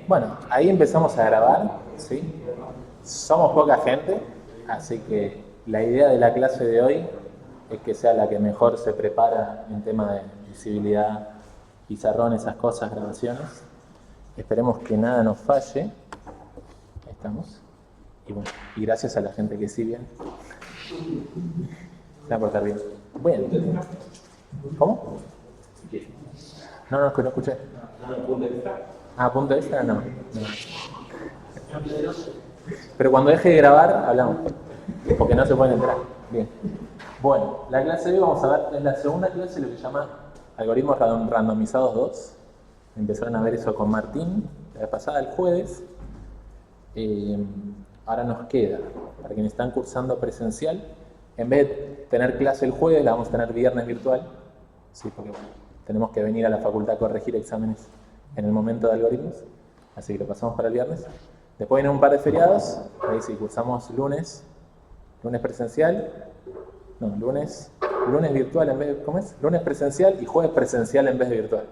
Bueno, ahí empezamos a grabar, ¿sí? Somos poca gente, así que la idea de la clase de hoy es que sea la que mejor se prepara en tema de visibilidad, pizarrón, esas cosas, grabaciones. Esperemos que nada nos falle. Ahí estamos. Y bueno, y gracias a la gente que sí viene. Se va a portar bien. Bien. ¿Cómo? No escuché. Ah, punto extra, no. Pero cuando deje de grabar, hablamos. Porque no se pueden entrar. Bien. Bueno, la clase de hoy vamos a ver, es la segunda clase, lo que se llama algoritmos randomizados 2. Empezaron a ver eso con Martín, la vez pasada, el jueves. Ahora nos queda, para quienes están cursando presencial, en vez de tener clase el jueves, la vamos a tener viernes virtual. Sí, porque bueno, tenemos que venir a la facultad a corregir exámenes en el momento de algoritmos. Así que lo pasamos para el viernes. Después vienen un par de feriados. Ahí sí, cursamos lunes presencial. No, lunes virtual en vez de, ¿cómo es? Lunes presencial y jueves presencial en vez de virtual.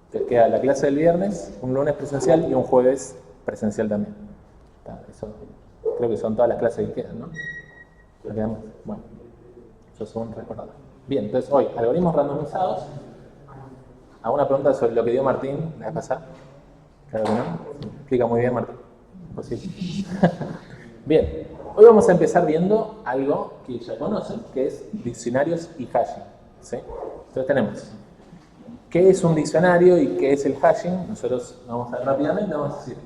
Entonces queda la clase del viernes, un lunes presencial y un jueves presencial también. Eso, creo que son todas las clases que quedan, ¿no? ¿Nos quedamos? Bueno, eso es un recordatorio. Bien, entonces hoy, algoritmos randomizados. ¿Alguna pregunta sobre lo que dio Martín la vez pasada? Claro que no. Explica muy bien, Martín. Pues sí. Bien, hoy vamos a empezar viendo algo que ya conocen, que es diccionarios y hashing. ¿Sí? Entonces tenemos, ¿qué es un diccionario y qué es el hashing? Nosotros vamos a ver rápidamente, vamos a decir,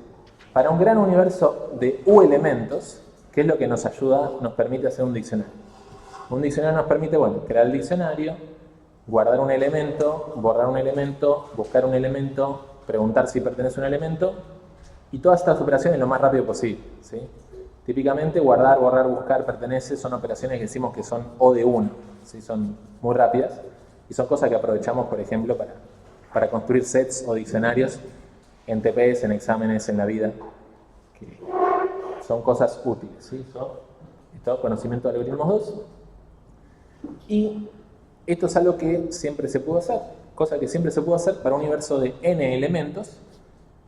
para un gran universo de U elementos, ¿qué es lo que nos ayuda, nos permite hacer un diccionario? Un diccionario nos permite, bueno, crear el diccionario, guardar un elemento, borrar un elemento, buscar un elemento, preguntar si pertenece a un elemento, y todas estas operaciones lo más rápido posible, ¿sí? Típicamente guardar, borrar, buscar, pertenece son operaciones que decimos que son O de 1, ¿sí? Son muy rápidas y son cosas que aprovechamos, por ejemplo, para construir sets o diccionarios en TPS, en exámenes, en la vida, que son cosas útiles, ¿sí? Esto, conocimiento de algoritmos 2. Y esto es algo que siempre se pudo hacer, cosa que siempre se pudo hacer para un universo de n elementos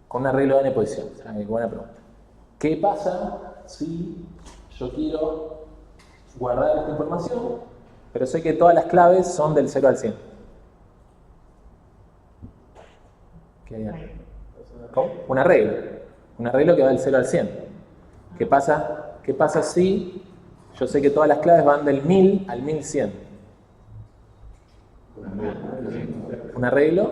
con un arreglo de n posiciones. Buena pregunta. ¿Qué pasa si yo quiero guardar esta información, pero sé que todas las claves son del 0 al 100? ¿Qué hay? ¿Cómo? Un arreglo que va del 0 al 100. ¿Qué pasa si yo sé que todas las claves van del 1000 al 1100? Un arreglo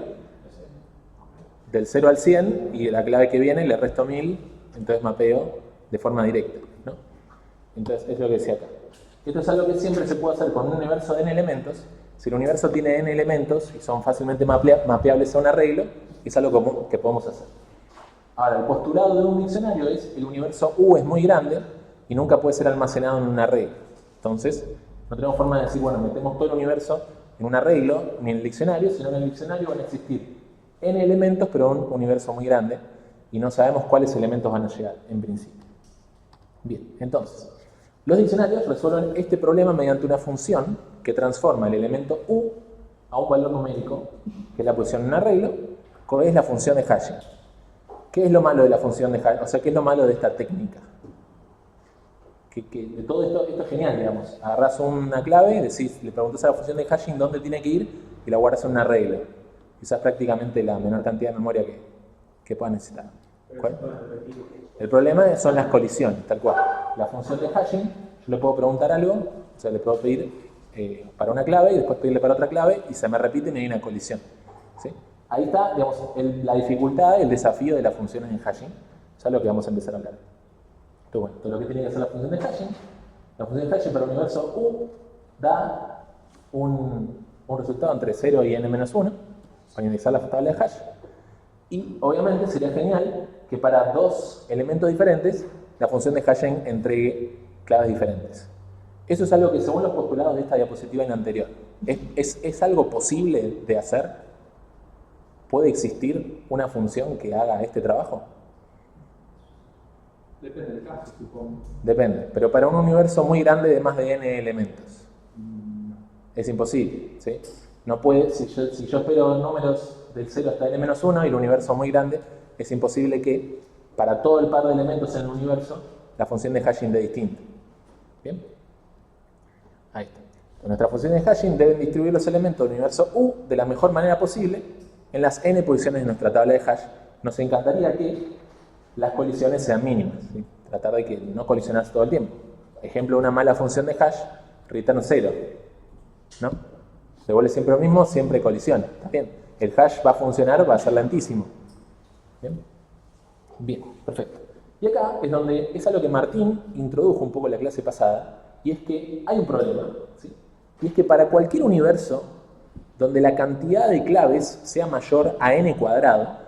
del 0 al 100 y de la clave que viene le resto 1000, entonces mapeo de forma directa, ¿no? Entonces es lo que decía acá. Esto es algo que siempre se puede hacer con un universo de n elementos. Si el universo tiene n elementos y son fácilmente mapeables a un arreglo, es algo que podemos hacer. Ahora, el postulado de un diccionario es el universo U es muy grande y nunca puede ser almacenado en un arreglo. Entonces, no tenemos forma de decir, bueno, metemos todo el universo en un arreglo, ni en el diccionario, sino en el diccionario van a existir n elementos, pero un universo muy grande, y no sabemos cuáles elementos van a llegar, en principio. Bien, entonces, los diccionarios resuelven este problema mediante una función que transforma el elemento U a un valor numérico, que es la posición en un arreglo, que es la función de hashing. ¿Qué es lo malo de la función de hashing? O sea, ¿qué es lo malo de esta técnica? Que de todo esto es genial, digamos. Agarrás una clave, le preguntás a la función de hashing dónde tiene que ir y la guardas en un arreglo. Usás prácticamente la menor cantidad de memoria que puedas necesitar. ¿Cuál? El problema son las colisiones, tal cual. La función de hashing, yo le puedo preguntar algo, o sea, le puedo pedir para una clave y después pedirle para otra clave y se me repiten y hay una colisión. ¿Sí? Ahí está, digamos, la dificultad, el desafío de las funciones en hashing. Ya es lo que vamos a empezar a hablar. Entonces, bueno, todo lo que tiene que hacer la función de hashing. La función de hashing para el universo U da un resultado entre 0 y n-1 para indexar la tabla de hash. Y obviamente sería genial que para dos elementos diferentes la función de hashing entregue claves diferentes. Eso es algo que, según los postulados de esta diapositiva y la anterior, ¿es algo posible de hacer? ¿Puede existir una función que haga este trabajo? Depende del caso, supongo. Depende, pero para un universo muy grande de más de n elementos es imposible, ¿sí? No puede, si yo espero números del 0 hasta n-1 y el universo muy grande, es imposible que para todo el par de elementos en el universo la función de hashing dé distinta. ¿Bien? Ahí está. Nuestras funciones de hashing deben distribuir los elementos del universo U de la mejor manera posible en las n posiciones de nuestra tabla de hash. Nos encantaría que las colisiones sean mínimas, ¿sí? Tratar de que no colisionarse todo el tiempo. Ejemplo, una mala función de hash, return 0, ¿no? Devuelve siempre lo mismo, siempre colisiona. ¿Está bien? El hash va a funcionar, va a ser lentísimo. ¿Bien? Bien, perfecto. Y acá es donde es algo que Martín introdujo un poco en la clase pasada, y es que hay un problema, ¿sí? Y es que para cualquier universo donde la cantidad de claves sea mayor a n cuadrado,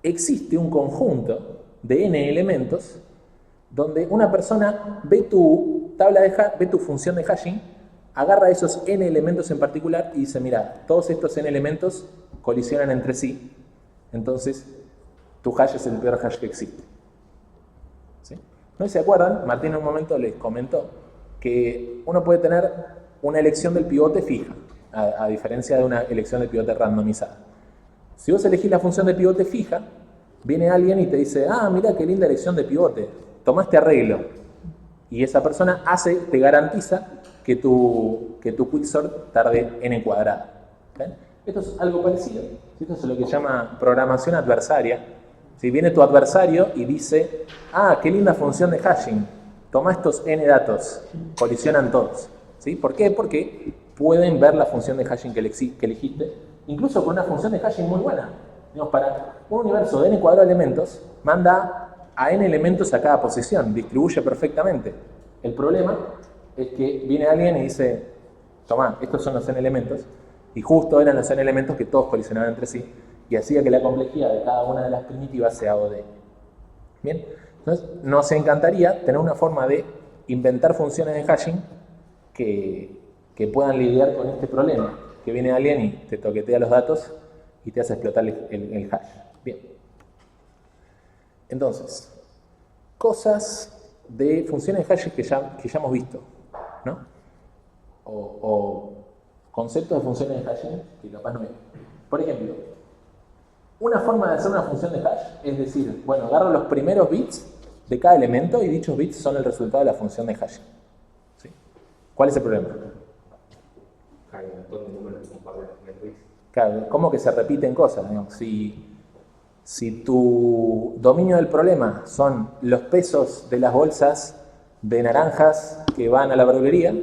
existe un conjunto de n elementos donde una persona ve tu tabla de ve tu función de hashing, agarra esos n elementos en particular y dice, mira, todos estos n elementos colisionan entre sí, entonces tu hash es el peor hash que existe. ¿Sí? ¿No se acuerdan? Martín en un momento les comentó que uno puede tener una elección del pivote fija, a diferencia de una elección de pivote randomizada. Si vos elegís la función de pivote fija, viene alguien y te dice, ah, mira qué linda elección de pivote, tomaste arreglo. Y esa persona te garantiza que tu quicksort tarde n cuadrado. ¿Okay? Esto es algo parecido. Esto es lo que se llama programación adversaria. Si viene tu adversario y dice, ah, qué linda función de hashing, toma estos n datos, colisionan todos. ¿Sí? ¿Por qué? Porque pueden ver la función de hashing que elegiste, incluso con una función de hashing muy buena. Digamos, para un universo de n cuadrado de elementos, manda a n elementos a cada posición, distribuye perfectamente. El problema es que viene alguien y dice, toma, estos son los n elementos, y justo eran los n elementos que todos colisionaban entre sí, y hacía que la complejidad de cada una de las primitivas sea O de n. Bien, entonces nos encantaría tener una forma de inventar funciones de hashing que puedan lidiar con este problema, que viene alguien y te toquetea los datos y te hace explotar el hash. Bien. Entonces, cosas de funciones de hash que ya hemos visto, ¿no? O conceptos de funciones de hashing que capaz no vemos. Por ejemplo, una forma de hacer una función de hash es decir, bueno, agarro los primeros bits de cada elemento y dichos bits son el resultado de la función de hashing. ¿Sí? ¿Cuál es el problema? Hay un montón de números que comparten los bits. Claro, ¿cómo que se repiten cosas? Digamos, si tu dominio del problema son los pesos de las bolsas de naranjas que van a la verdulería,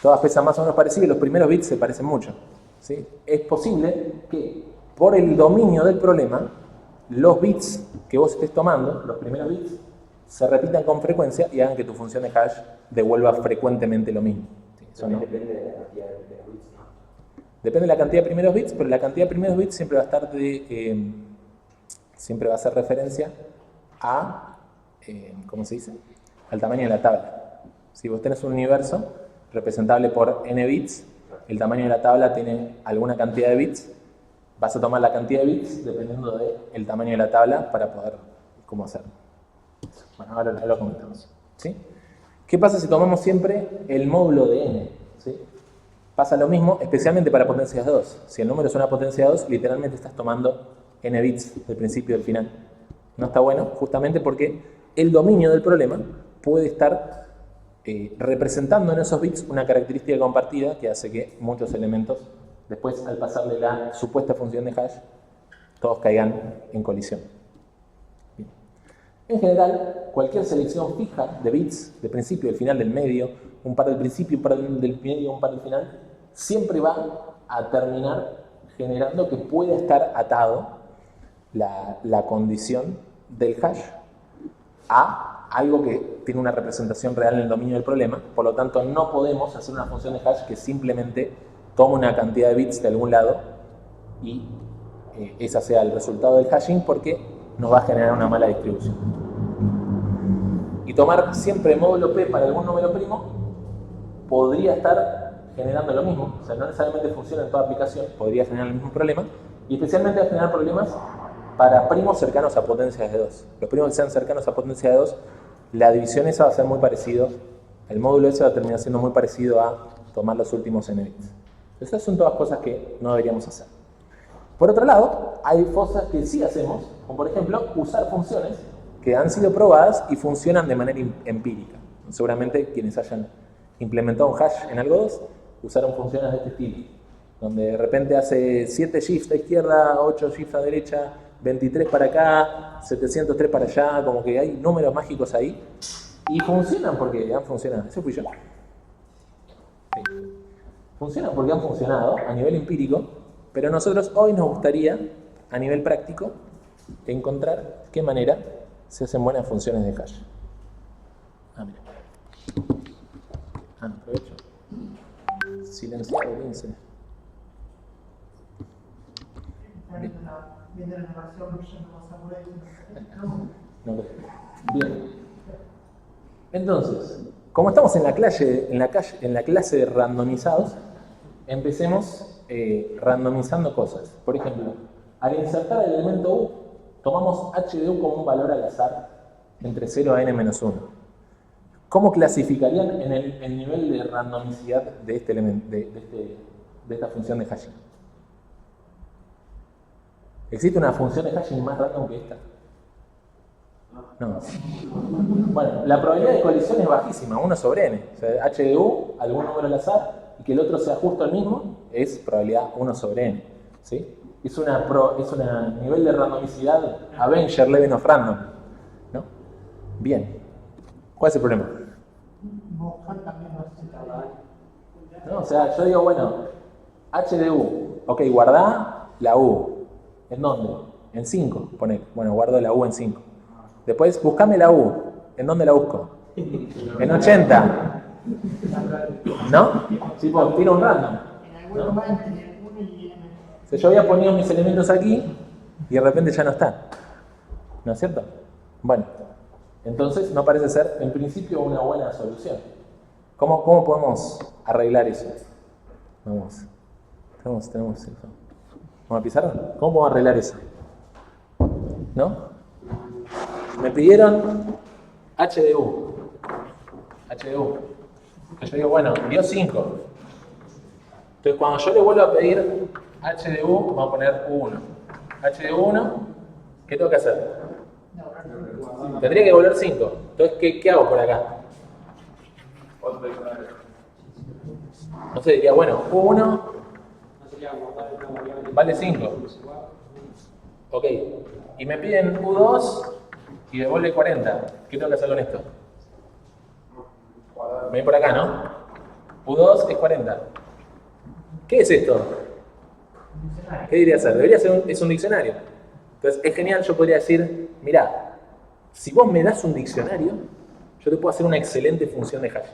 todas pesan más o menos parecido y los primeros bits se parecen mucho. ¿Sí? Es posible que por el dominio del problema, los bits que vos estés tomando, los primeros bits, se repitan con frecuencia y hagan que tu función de hash devuelva frecuentemente lo mismo. ¿Sí? Eso no. Depende de la cantidad de bits, ¿no? Depende de la cantidad de primeros bits, pero la cantidad de primeros bits siempre va a estar siempre va a hacer referencia a, ¿cómo se dice? Al tamaño de la tabla. Si vos tenés un universo representable por n bits, el tamaño de la tabla tiene alguna cantidad de bits, vas a tomar la cantidad de bits dependiendo del tamaño de la tabla para poder cómo hacerlo. Bueno, ahora lo comentamos. ¿Sí? ¿Qué pasa si tomamos siempre el módulo de n? ¿Sí? Pasa lo mismo, especialmente para potencias 2. Si el número es una potencia 2, literalmente estás tomando n bits del principio y del final. No está bueno, justamente porque el dominio del problema puede estar representando en esos bits una característica compartida que hace que muchos elementos, después al pasar de la supuesta función de hash, todos caigan en colisión. Bien. En general, cualquier selección fija de bits, del principio, del final, del medio, un par del principio, un par del medio, un par del final, siempre va a terminar generando que pueda estar atado la condición del hash a algo que tiene una representación real en el dominio del problema. Por lo tanto, no podemos hacer una función de hash que simplemente tome una cantidad de bits de algún lado y esa sea el resultado del hashing, porque nos va a generar una mala distribución. Y tomar siempre módulo P para algún número primo podría estar generando lo mismo. O sea, no necesariamente funciona en toda aplicación, podría generar el mismo problema, y especialmente va a generar problemas para primos cercanos a potencias de 2. Los primos que sean cercanos a potencia de 2, la división esa va a ser muy parecido, el módulo ese va a terminar siendo muy parecido a tomar los últimos n bits. Esas son todas cosas que no deberíamos hacer. Por otro lado, hay cosas que sí hacemos, como por ejemplo usar funciones que han sido probadas y funcionan de manera empírica. Seguramente quienes hayan implementado un hash en algo 2 usaron funciones de este estilo, donde de repente hace 7 shifts a izquierda, 8 shifts a derecha, 23 para acá, 703 para allá, como que hay números mágicos ahí, y funcionan porque han funcionado. Ese fui yo. Sí. Funcionan porque han funcionado a nivel empírico, pero a nosotros hoy nos gustaría, a nivel práctico, encontrar qué manera se hacen buenas funciones de hash. Mira. Aprovecho. Silenciado, Lince. No. Bien. Entonces, como estamos en la clase de randomizados, empecemos randomizando cosas. Por ejemplo, al insertar el elemento U, tomamos h de U como un valor al azar entre 0 a n-1. ¿Cómo clasificarían en el nivel de randomicidad de este elemento, de esta función de hashing? ¿Existe una función de hashing más random que esta? No. Bueno, la probabilidad de colisión es bajísima, 1 sobre n. O sea, h de u, algún número al azar, y que el otro sea justo el mismo, es probabilidad 1 sobre n. ¿Sí? Es un nivel de randomicidad Avenger Level of Random, ¿no? Bien. ¿Cuál es el problema? No, o sea, yo digo, bueno, h de u, ok, guardá la u. ¿En dónde? En 5, poné. Bueno, guardo la u en 5. Después, buscame la u. ¿En dónde la busco? En 80. ¿No? Sí, pues, tiro un random, ¿no? O sea, yo había ponido mis elementos aquí y de repente ya no están. ¿No es cierto? Bueno, entonces no parece ser, en principio, una buena solución. ¿Cómo podemos arreglar eso? Tenemos eso. ¿Vamos a pisar? ¿Cómo podemos arreglar eso? ¿No? Me pidieron h de u. Que yo digo, bueno, dio 5. Entonces, cuando yo le vuelvo a pedir h de u, vamos a poner 1. H de 1, ¿qué tengo que hacer? Tendría que devolver 5. Entonces, ¿qué hago por acá? No sé, diría, bueno, U1 vale 5. Ok. Y me piden U2 y devuelve 40. ¿Qué tengo que hacer con esto? Ven por acá, ¿no? U2 es 40. ¿Qué es esto? ¿Qué debería ser? Debería ser un diccionario. Entonces, es genial, yo podría decir, mirá, si vos me das un diccionario, yo te puedo hacer una excelente función de hash.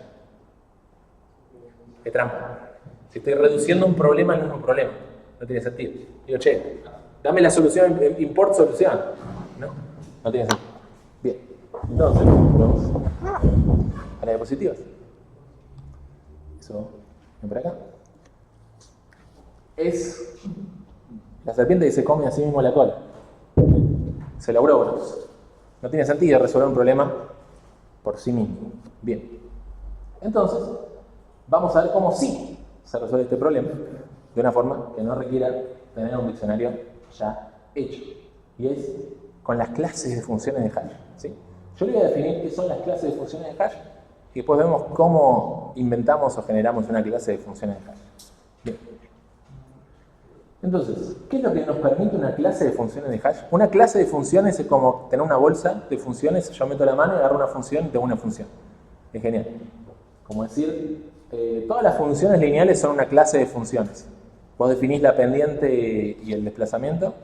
Es trampa. Si estoy reduciendo un problema al mismo problema, no tiene sentido. Digo, che, dame la solución, import solución. No tiene sentido. Bien, entonces, vamos a las diapositivas. Eso, ven por acá. Es la serpiente que se come a sí mismo la cola. Se logró, bueno. No tiene sentido resolver un problema por sí mismo. Bien. Entonces, vamos a ver cómo sí se resuelve este problema de una forma que no requiera tener un diccionario ya hecho. Y es con las clases de funciones de hash. ¿Sí? Yo le voy a definir qué son las clases de funciones de hash y después vemos cómo inventamos o generamos una clase de funciones de hash. Bien. Entonces, ¿qué es lo que nos permite una clase de funciones de hash? Una clase de funciones es como tener una bolsa de funciones, yo meto la mano y agarro una función y tengo una función. Es genial. Como decir, todas las funciones lineales son una clase de funciones. Vos definís la pendiente y el desplazamiento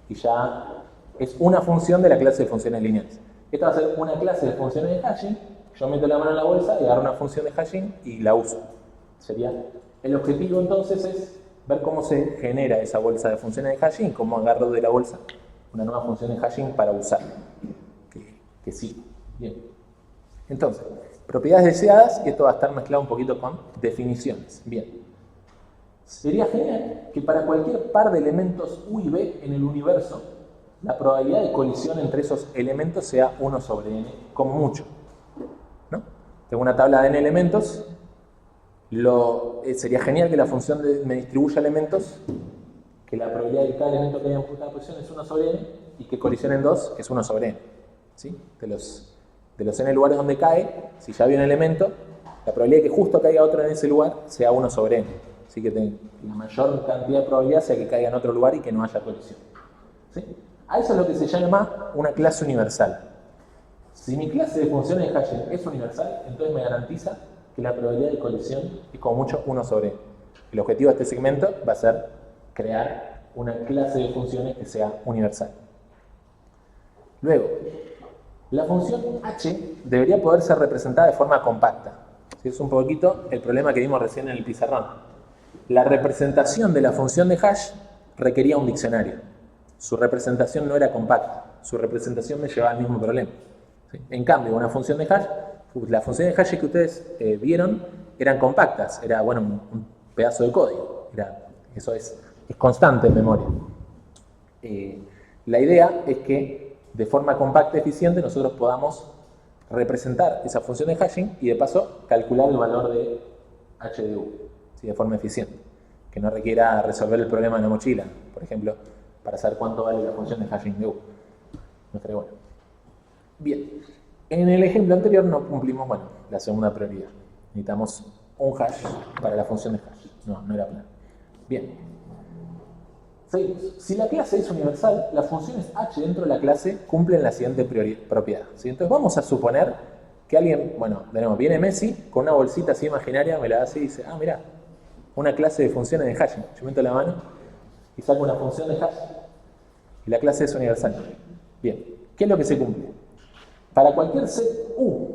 y ya es una función de la clase de funciones lineales. Esta va a ser una clase de funciones de hashing. Yo meto la mano en la bolsa y agarro una función de hashing y la uso. El objetivo entonces es ver cómo se genera esa bolsa de funciones de hashing, cómo agarro de la bolsa una nueva función de hashing para usar. Que sí. Bien. Entonces, propiedades deseadas, y esto va a estar mezclado un poquito con definiciones. Bien. Sería genial que para cualquier par de elementos U y B en el universo, la probabilidad de colisión entre esos elementos sea 1 sobre n, como mucho. ¿No? Tengo una tabla de n elementos. Sería genial que la función me distribuya elementos que la probabilidad de que cada elemento que haya en cada posición es 1 sobre n y que colisionen dos es 1 sobre n. ¿Sí? De los n lugares donde cae, si ya había un elemento, la probabilidad de que justo caiga otro en ese lugar sea 1 sobre n. Así que la mayor cantidad de probabilidad sea que caiga en otro lugar y que no haya colisión. ¿Sí? A eso es lo que se llama una clase universal. Si mi clase de funciones de hashing es universal, entonces me garantiza que la probabilidad de colisión es como mucho 1 sobre n. El objetivo de este segmento va a ser crear una clase de funciones que sea universal. Luego, la función h debería poder ser representada de forma compacta. Es un poquito el problema que vimos recién en el pizarrón. La representación de la función de hash requería un diccionario. Su representación no era compacta. Su representación me llevaba al mismo problema. ¿Sí? En cambio, una función de hash, las funciones de hash que ustedes vieron eran compactas. Era, bueno, un pedazo de código. Eso es constante en memoria. La idea es que de forma compacta y eficiente nosotros podamos representar esa función de hashing y de paso calcular el valor de h de u, ¿sí? De forma eficiente, que no requiera resolver el problema de la mochila, por ejemplo, para saber cuánto vale la función de hashing de u. No estaría bueno. Bien, en el ejemplo anterior no cumplimos, bueno, la segunda prioridad. Necesitamos un hash para la función de hash. No era plan. Bien. Si la clase es universal, las funciones h dentro de la clase cumplen la siguiente propiedad. ¿Sí? Entonces vamos a suponer que alguien, bueno, de nuevo, viene Messi con una bolsita así imaginaria, me la da así y dice, ah, mirá, una clase de funciones de hashing. Yo meto la mano y saco una función de hash y la clase es universal. Bien, ¿qué es lo que se cumple? Para cualquier set u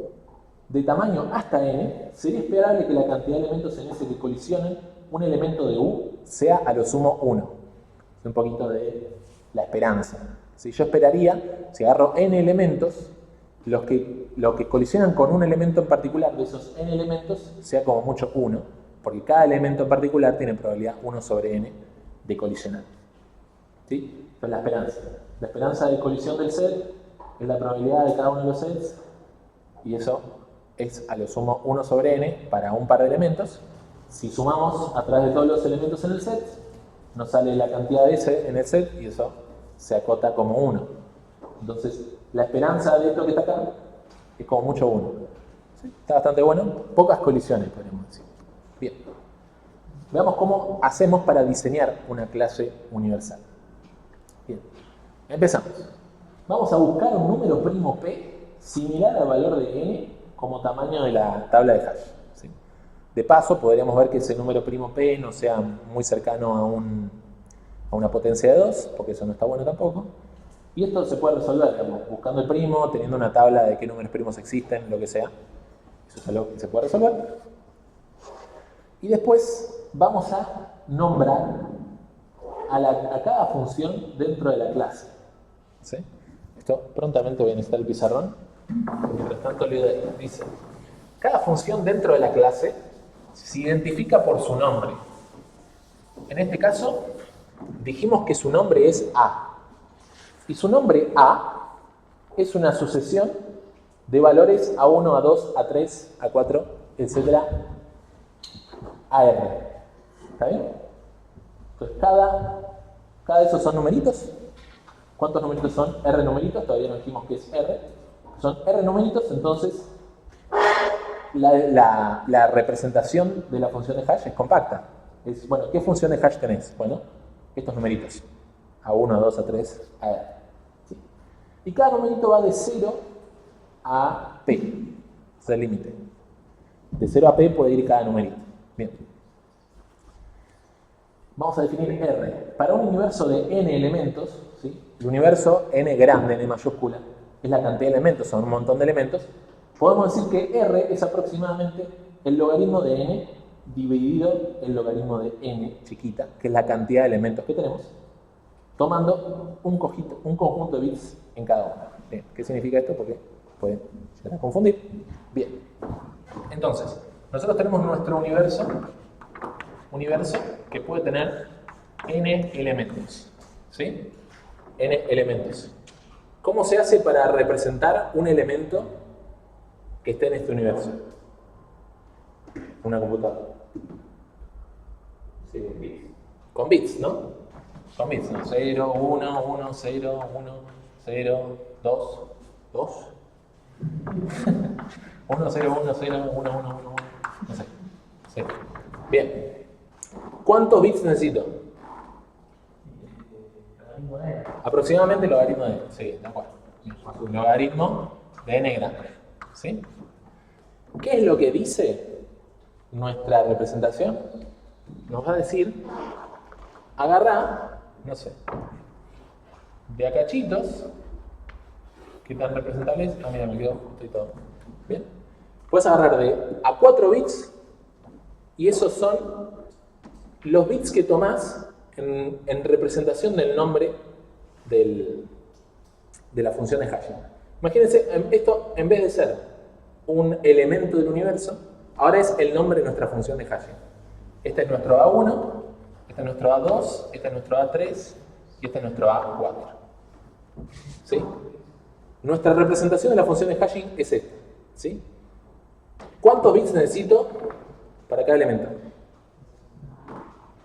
de tamaño hasta n, sería esperable que la cantidad de elementos en ese que colisionen un elemento de u sea a lo sumo 1. Un poquito de la esperanza. Si yo esperaría, si agarro n elementos, los que colisionan con un elemento en particular de esos n elementos sea como mucho 1, porque cada elemento en particular tiene probabilidad 1 sobre n de colisionar. ¿Sí? Esa es la esperanza. La esperanza de colisión del set es la probabilidad de cada uno de los sets, y eso es a lo sumo 1 sobre n para un par de elementos. Si sumamos a través de todos los elementos en el set, nos sale la cantidad de S en el set y eso se acota como 1. Entonces, la esperanza de esto que está acá es como mucho 1. ¿Sí? Está bastante bueno. Pocas colisiones, podríamos decir. Bien. Veamos cómo hacemos para diseñar una clase universal. Bien. Empezamos. Vamos a buscar un número primo p similar al valor de n como tamaño de la tabla de hash. ¿Sí? De paso, podríamos ver que ese número primo p no sea muy cercano a una potencia de 2, porque eso no está bueno tampoco. Y esto se puede resolver, digamos, buscando el primo, teniendo una tabla de qué números primos existen, lo que sea. Eso es algo que se puede resolver. Y después vamos a nombrar a cada función dentro de la clase. ¿Sí? Esto prontamente voy a necesitar el pizarrón. Mientras tanto, Leo dice, cada función dentro de la clase se identifica por su nombre. En este caso, dijimos que su nombre es A. Y su nombre A es una sucesión de valores A1, A2, A3, A4, etc. a R. ¿Está bien? Entonces, cada de esos son numeritos. ¿Cuántos numeritos son? R numeritos. Todavía no dijimos que es R. Son R numeritos, entonces la representación de la función de hash es compacta. Bueno, ¿qué función de hash tenés? Bueno, estos numeritos. A1, A2, A3, a R. ¿Sí? Y cada numerito va de 0 a P. Ese es el límite. De 0 a P puede ir cada numerito. Bien. Vamos a definir R. Para un universo de n elementos, ¿sí? El universo n grande, n mayúscula, es la cantidad de elementos, son un montón de elementos. Podemos decir que R es aproximadamente el logaritmo de n dividido el logaritmo de n chiquita, que es la cantidad de elementos que tenemos, tomando un conjunto de bits en cada uno. Bien, ¿qué significa esto? Porque puede llegar a confundir. Bien. Entonces, nosotros tenemos nuestro universo que puede tener n elementos. ¿Sí? N elementos. ¿Cómo se hace para representar un elemento que esté en este universo? Una computadora. Sí, con bits. Con bits, ¿no? Son bits, ¿no? 0, 1, 1, 0, 1, 0, 2, 2. 1, 0, 1, 0, 1, 1, 1, 1. No sé. 0. Bien. ¿Cuántos bits necesito? Aproximadamente el logaritmo de n. Sí, de acuerdo. Logaritmo de n grande. ¿Sí? ¿Qué es lo que dice nuestra representación? Nos va a decir, agarrá, no sé, de a cachitos, ¿qué tan representables? Ah, mira, me quedó justo y todo. Bien. Puedes agarrar de a 4 bits y esos son los bits que tomás en representación del nombre de la función de hashing. Imagínense, esto en vez de ser un elemento del universo, ahora es el nombre de nuestra función de hashing. Este es nuestro A1, este es nuestro A2, este es nuestro A3 y este es nuestro A4. ¿Sí? Nuestra representación de la función de hashing es esta. ¿Sí? ¿Cuántos bits necesito para cada elemento?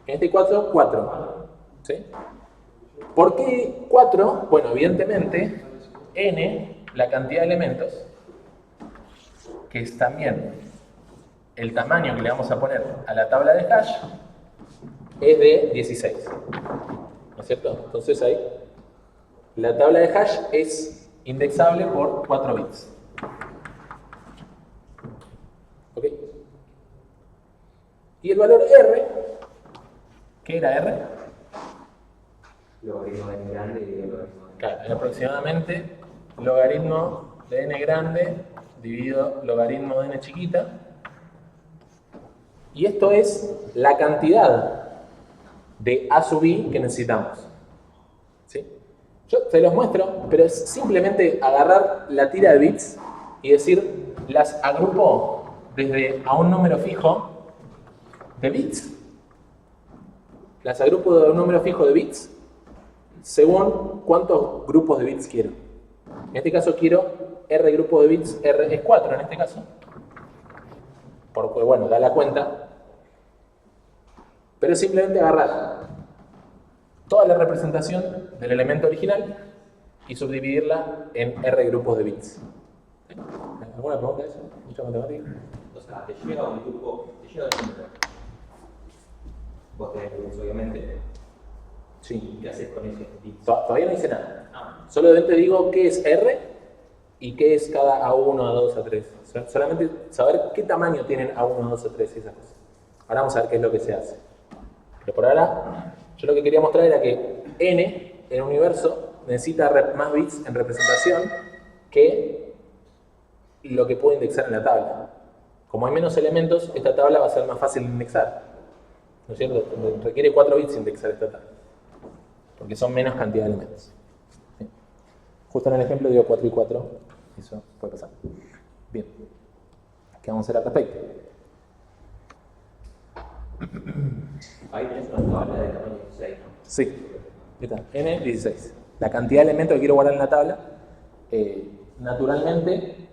En este caso, 4. ¿Sí? ¿Por qué 4? Bueno, evidentemente, n, la cantidad de elementos, que es también el tamaño que le vamos a poner a la tabla de hash, es de 16. ¿No es cierto? Entonces ahí, la tabla de hash es indexable por 4 bits. ¿Ok? Y el valor R, ¿qué era R? Logaritmo de n grande y logaritmo de n. Claro, es aproximadamente logaritmo de n grande dividido logaritmo de n chiquita. Y esto es la cantidad de A sub i que necesitamos. ¿Sí? Yo se los muestro, pero es simplemente agarrar la tira de bits y decir, las agrupo desde a un número fijo de bits. Las agrupo de un número fijo de bits según cuántos grupos de bits quiero. En este caso quiero R grupo de bits, R es 4 en este caso. Porque, bueno, da la cuenta. Pero es simplemente agarrar toda la representación del elemento original y subdividirla en R grupos de bits. ¿Alguna pregunta de eso? ¿Mucha matemática? O sea, te llega un grupo, te llega un número. Vos tenés bits, obviamente. Sí. ¿Qué haces con ese bits? Todavía no hice nada. Solamente digo qué es R y qué es cada A1, A2, A3. Solamente saber qué tamaño tienen A1, A2, A3 y esas cosas. Ahora vamos a ver qué es lo que se hace. Pero por ahora, yo lo que quería mostrar era que n en el universo necesita más bits en representación que lo que puedo indexar en la tabla. Como hay menos elementos, esta tabla va a ser más fácil de indexar. ¿No es cierto? Requiere 4 bits indexar esta tabla. Porque son menos cantidad de elementos. ¿Sí? Justo en el ejemplo digo 4 y 4. Eso puede pasar. Bien. ¿Qué vamos a hacer al respecto? Ahí tenés una tabla de tamaño 16, ¿no? Sí. Ahí está. N16. La cantidad de elementos que quiero guardar en la tabla. Naturalmente,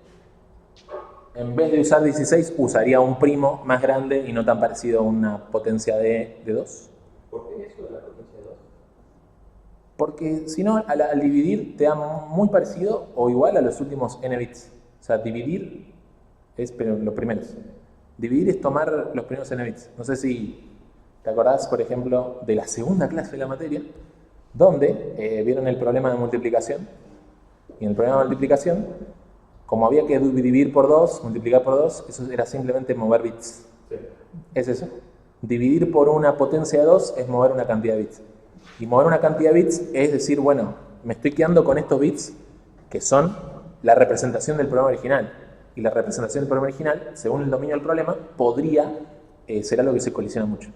en vez de usar 16, usaría un primo más grande y no tan parecido a una potencia de 2. ¿Por qué eso de la potencia de 2? Porque si no, al dividir te da muy parecido o igual a los últimos n bits. O sea, dividir es pero los primeros. Dividir es tomar los primeros n bits. No sé si te acordás, por ejemplo, de la segunda clase de la materia, donde vieron el problema de multiplicación. Y en el problema de multiplicación, como había que dividir por 2, multiplicar por 2, eso era simplemente mover bits. Sí. Es eso. Dividir por una potencia de 2 es mover una cantidad de bits. Y mover una cantidad de bits es decir, bueno, me estoy quedando con estos bits que son la representación del programa original. Y la representación del programa original, según el dominio del problema, podría ser algo que se colisiona mucho.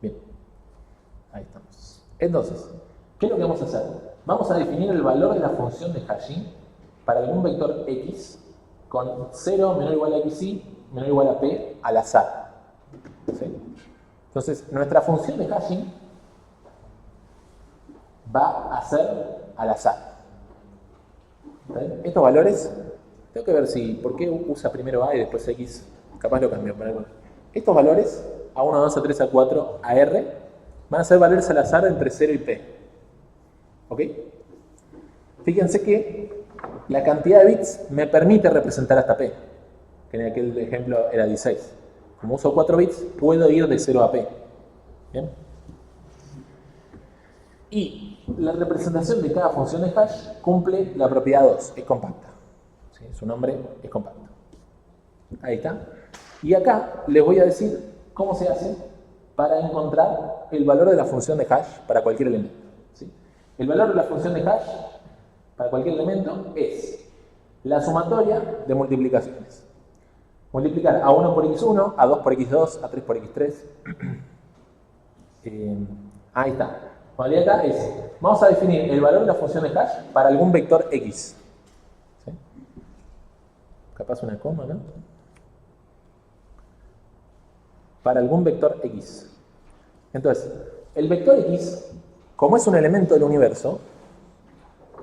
Bien. Ahí estamos. Entonces, ¿qué es lo que vamos a hacer? Vamos a definir el valor de la función de hashing para algún vector x con 0 menor o igual a xy menor o igual a p al azar. ¿Sí? Entonces, nuestra función de hashing va a ser al azar. ¿Sí? Estos valores, tengo que ver por qué usa primero a y después x, capaz lo cambio para algo. Estos valores, a1, a2, a3, a4, a r, van a ser valores al azar entre 0 y P. ¿Ok? Fíjense que la cantidad de bits me permite representar hasta P, que en aquel ejemplo era 16. Como uso 4 bits, puedo ir de 0 a P. ¿Bien? Y la representación de cada función de hash cumple la propiedad 2, es compacta. ¿Sí? Su nombre es compacto. Ahí está. Y acá les voy a decir cómo se hace para encontrar el valor de la función de hash para cualquier elemento. ¿Sí? El valor de la función de hash para cualquier elemento es la sumatoria de multiplicaciones. Multiplicar a 1 por x1, a 2 por x2, a 3 por x3. Ahí está. La acá es, vamos a definir el valor de la función de hash para algún vector x. ¿Sí? Capaz una coma, ¿no? Para algún vector x. Entonces, el vector x, como es un elemento del universo,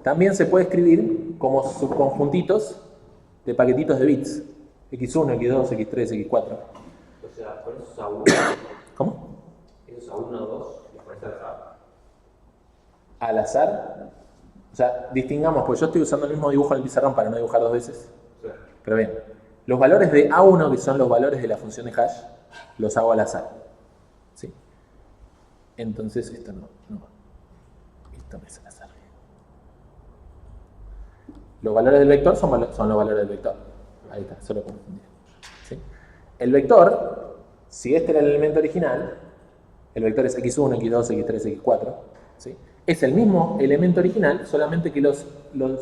también se puede escribir como subconjuntitos de paquetitos de bits. x1, x2, x3, x4. O sea, con esos a 1. ¿Cómo? Esos a 1 o 2, los pones al azar. Al azar. O sea, distingamos, pues yo estoy usando el mismo dibujo en el pizarrón para no dibujar dos veces. Sí. Pero bien, los valores de A1, que son los valores de la función de hash, los hago al azar. ¿Sí? Entonces esto no. Esto no es al azar. Los valores del vector son los valores del vector. Ahí está, solo confundí. ¿Sí? El vector, si este era el elemento original, el vector es x1, x2, x3, x4. ¿Sí? Es el mismo elemento original, solamente que los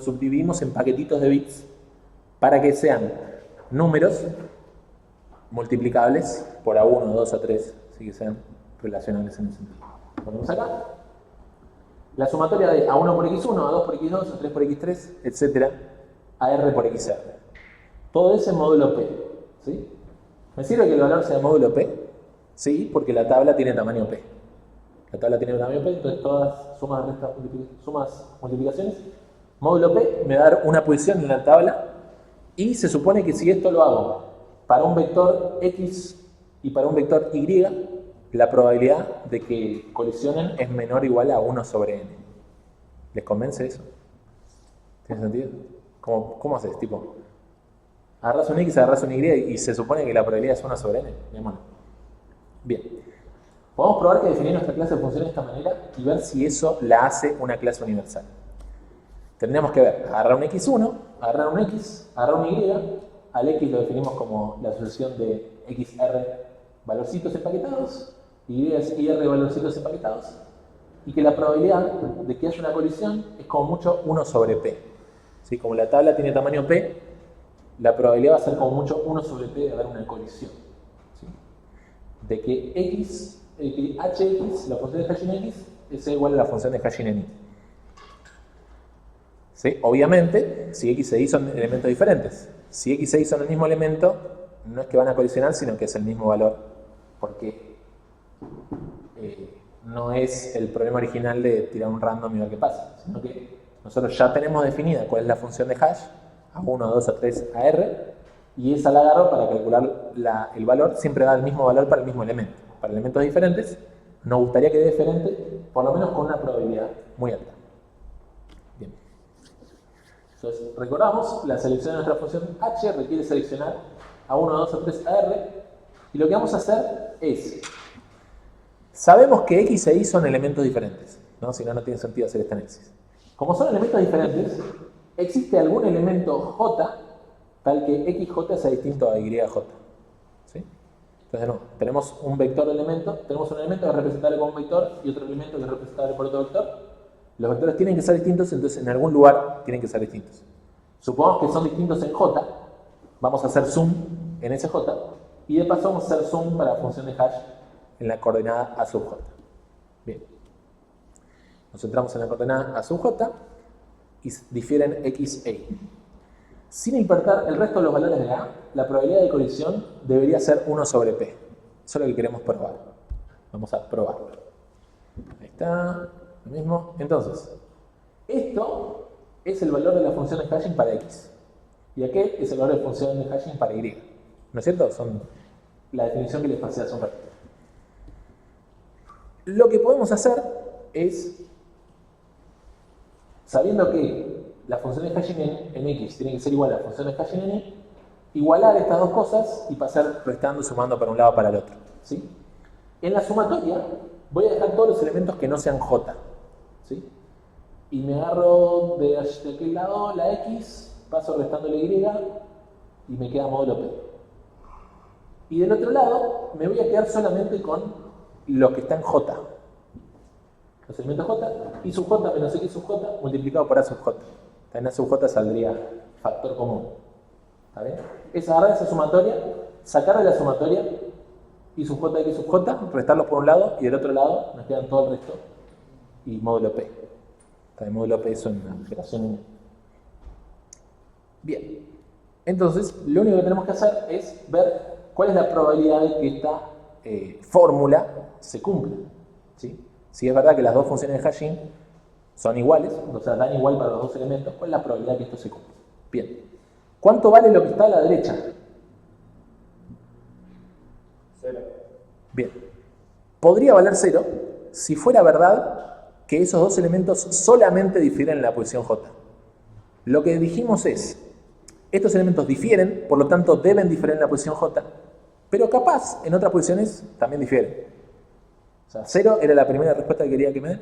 subdividimos en paquetitos de bits para que sean números multiplicables por A1, 2, A3, así que sean relacionables en ese sentido. Ponemos acá la sumatoria de A1 por x1, A2 por x2, A3 por x3, etc. a R por xR. Todo ese módulo P. ¿Sí? ¿Me sirve que el valor sea módulo P? Sí, porque la tabla tiene tamaño P. La tabla tiene tamaño P, entonces todas sumas, restas, multiplicaciones. Módulo P me va a dar una posición en la tabla y se supone que si esto lo hago para un vector X y para un vector Y, la probabilidad de que colisionen es menor o igual a 1 sobre n. ¿Les convence eso? ¿Tiene sentido? ¿Cómo haces? Tipo, agarras un X, agarras un Y y se supone que la probabilidad es 1 sobre n. Bien. Podemos probar que definir nuestra clase de funciones de esta manera y ver si eso la hace una clase universal. Tendríamos que ver, agarrar un x1, agarrar un x, agarrar un y, al x lo definimos como la asociación de xr valorcitos empaquetados, y r valorcitos empaquetados, y que la probabilidad de que haya una colisión es como mucho 1 sobre p. ¿Sí? Como la tabla tiene tamaño p, la probabilidad va a ser como mucho 1 sobre p de haber una colisión. ¿Sí? De que hx, la función de hash en x, es igual a la función de hash en y. ¿Sí? Obviamente, si x e y son elementos diferentes. Si x e y son el mismo elemento, no es que van a colisionar, sino que es el mismo valor, porque no es el problema original de tirar un random y ver qué pasa, sino que nosotros ya tenemos definida cuál es la función de hash, A1, A2, A3, a R, y esa la agarro para calcular el valor, siempre da el mismo valor para el mismo elemento. Para elementos diferentes, nos gustaría que dé diferente, por lo menos con una probabilidad muy alta. Bien. Entonces, recordamos, la selección de nuestra función h requiere seleccionar A1, A2, A3, a R, y lo que vamos a hacer es, sabemos que x e y son elementos diferentes, ¿no? Si no, no tiene sentido hacer este análisis. Como son elementos diferentes, existe algún elemento j tal que xj sea distinto a yj. ¿Sí? Entonces, no, tenemos un vector de elemento, tenemos un elemento que es representable con un vector y otro elemento que es representable por otro vector. Los vectores tienen que ser distintos, entonces en algún lugar tienen que ser distintos. Supongamos que son distintos en j, vamos a hacer zoom en ese j, y de paso vamos a hacer zoom para la función de hash en la coordenada a sub j. Bien. Nos centramos en la coordenada a sub j y difieren x e y. Sin importar el resto de los valores de a, la probabilidad de colisión debería ser 1 sobre p. Eso es lo que queremos probar. Vamos a probarlo. Ahí está, lo mismo. Entonces, esto es el valor de la función de hashing para x. Y aquel es el valor de función de hashing para y. ¿No es cierto? Son la definición que les pasé hace un ratito. lo que podemos hacer es, sabiendo que la función de hashing en X tiene que ser igual a la función de hashing en Y, igualar estas dos cosas y pasar restando, sumando para un lado o para el otro, ¿sí? En la sumatoria voy a dejar todos los elementos que no sean J, ¿sí? Y me agarro de aquel lado la X, paso restando la Y y me queda módulo P. Y del otro lado me voy a quedar solamente con lo que está en J. Los elementos J, y sub J menos X sub J multiplicado por A sub J. En A sub J saldría factor común. ¿Está bien? Es agarrar esa sumatoria, sacar de la sumatoria y sub J, X sub J, restarlos por un lado y del otro lado nos quedan todo el resto y módulo P. El módulo P es una operación 1. Bien. Entonces, lo único que tenemos que hacer es ver cuál es la probabilidad de que esta fórmula se cumpla, ¿sí? Si es verdad que las dos funciones de hashing son iguales, o sea, dan igual para los dos elementos, ¿cuál es la probabilidad de que esto se cumpla? Bien. ¿Cuánto vale lo que está a la derecha? 0. Bien. Podría valer 0 si fuera verdad que esos dos elementos solamente difieren en la posición J. Lo que dijimos es, estos elementos difieren, por lo tanto deben diferir en la posición J, pero capaz en otras posiciones también difieren. O sea, 0 era la primera respuesta que quería que me den,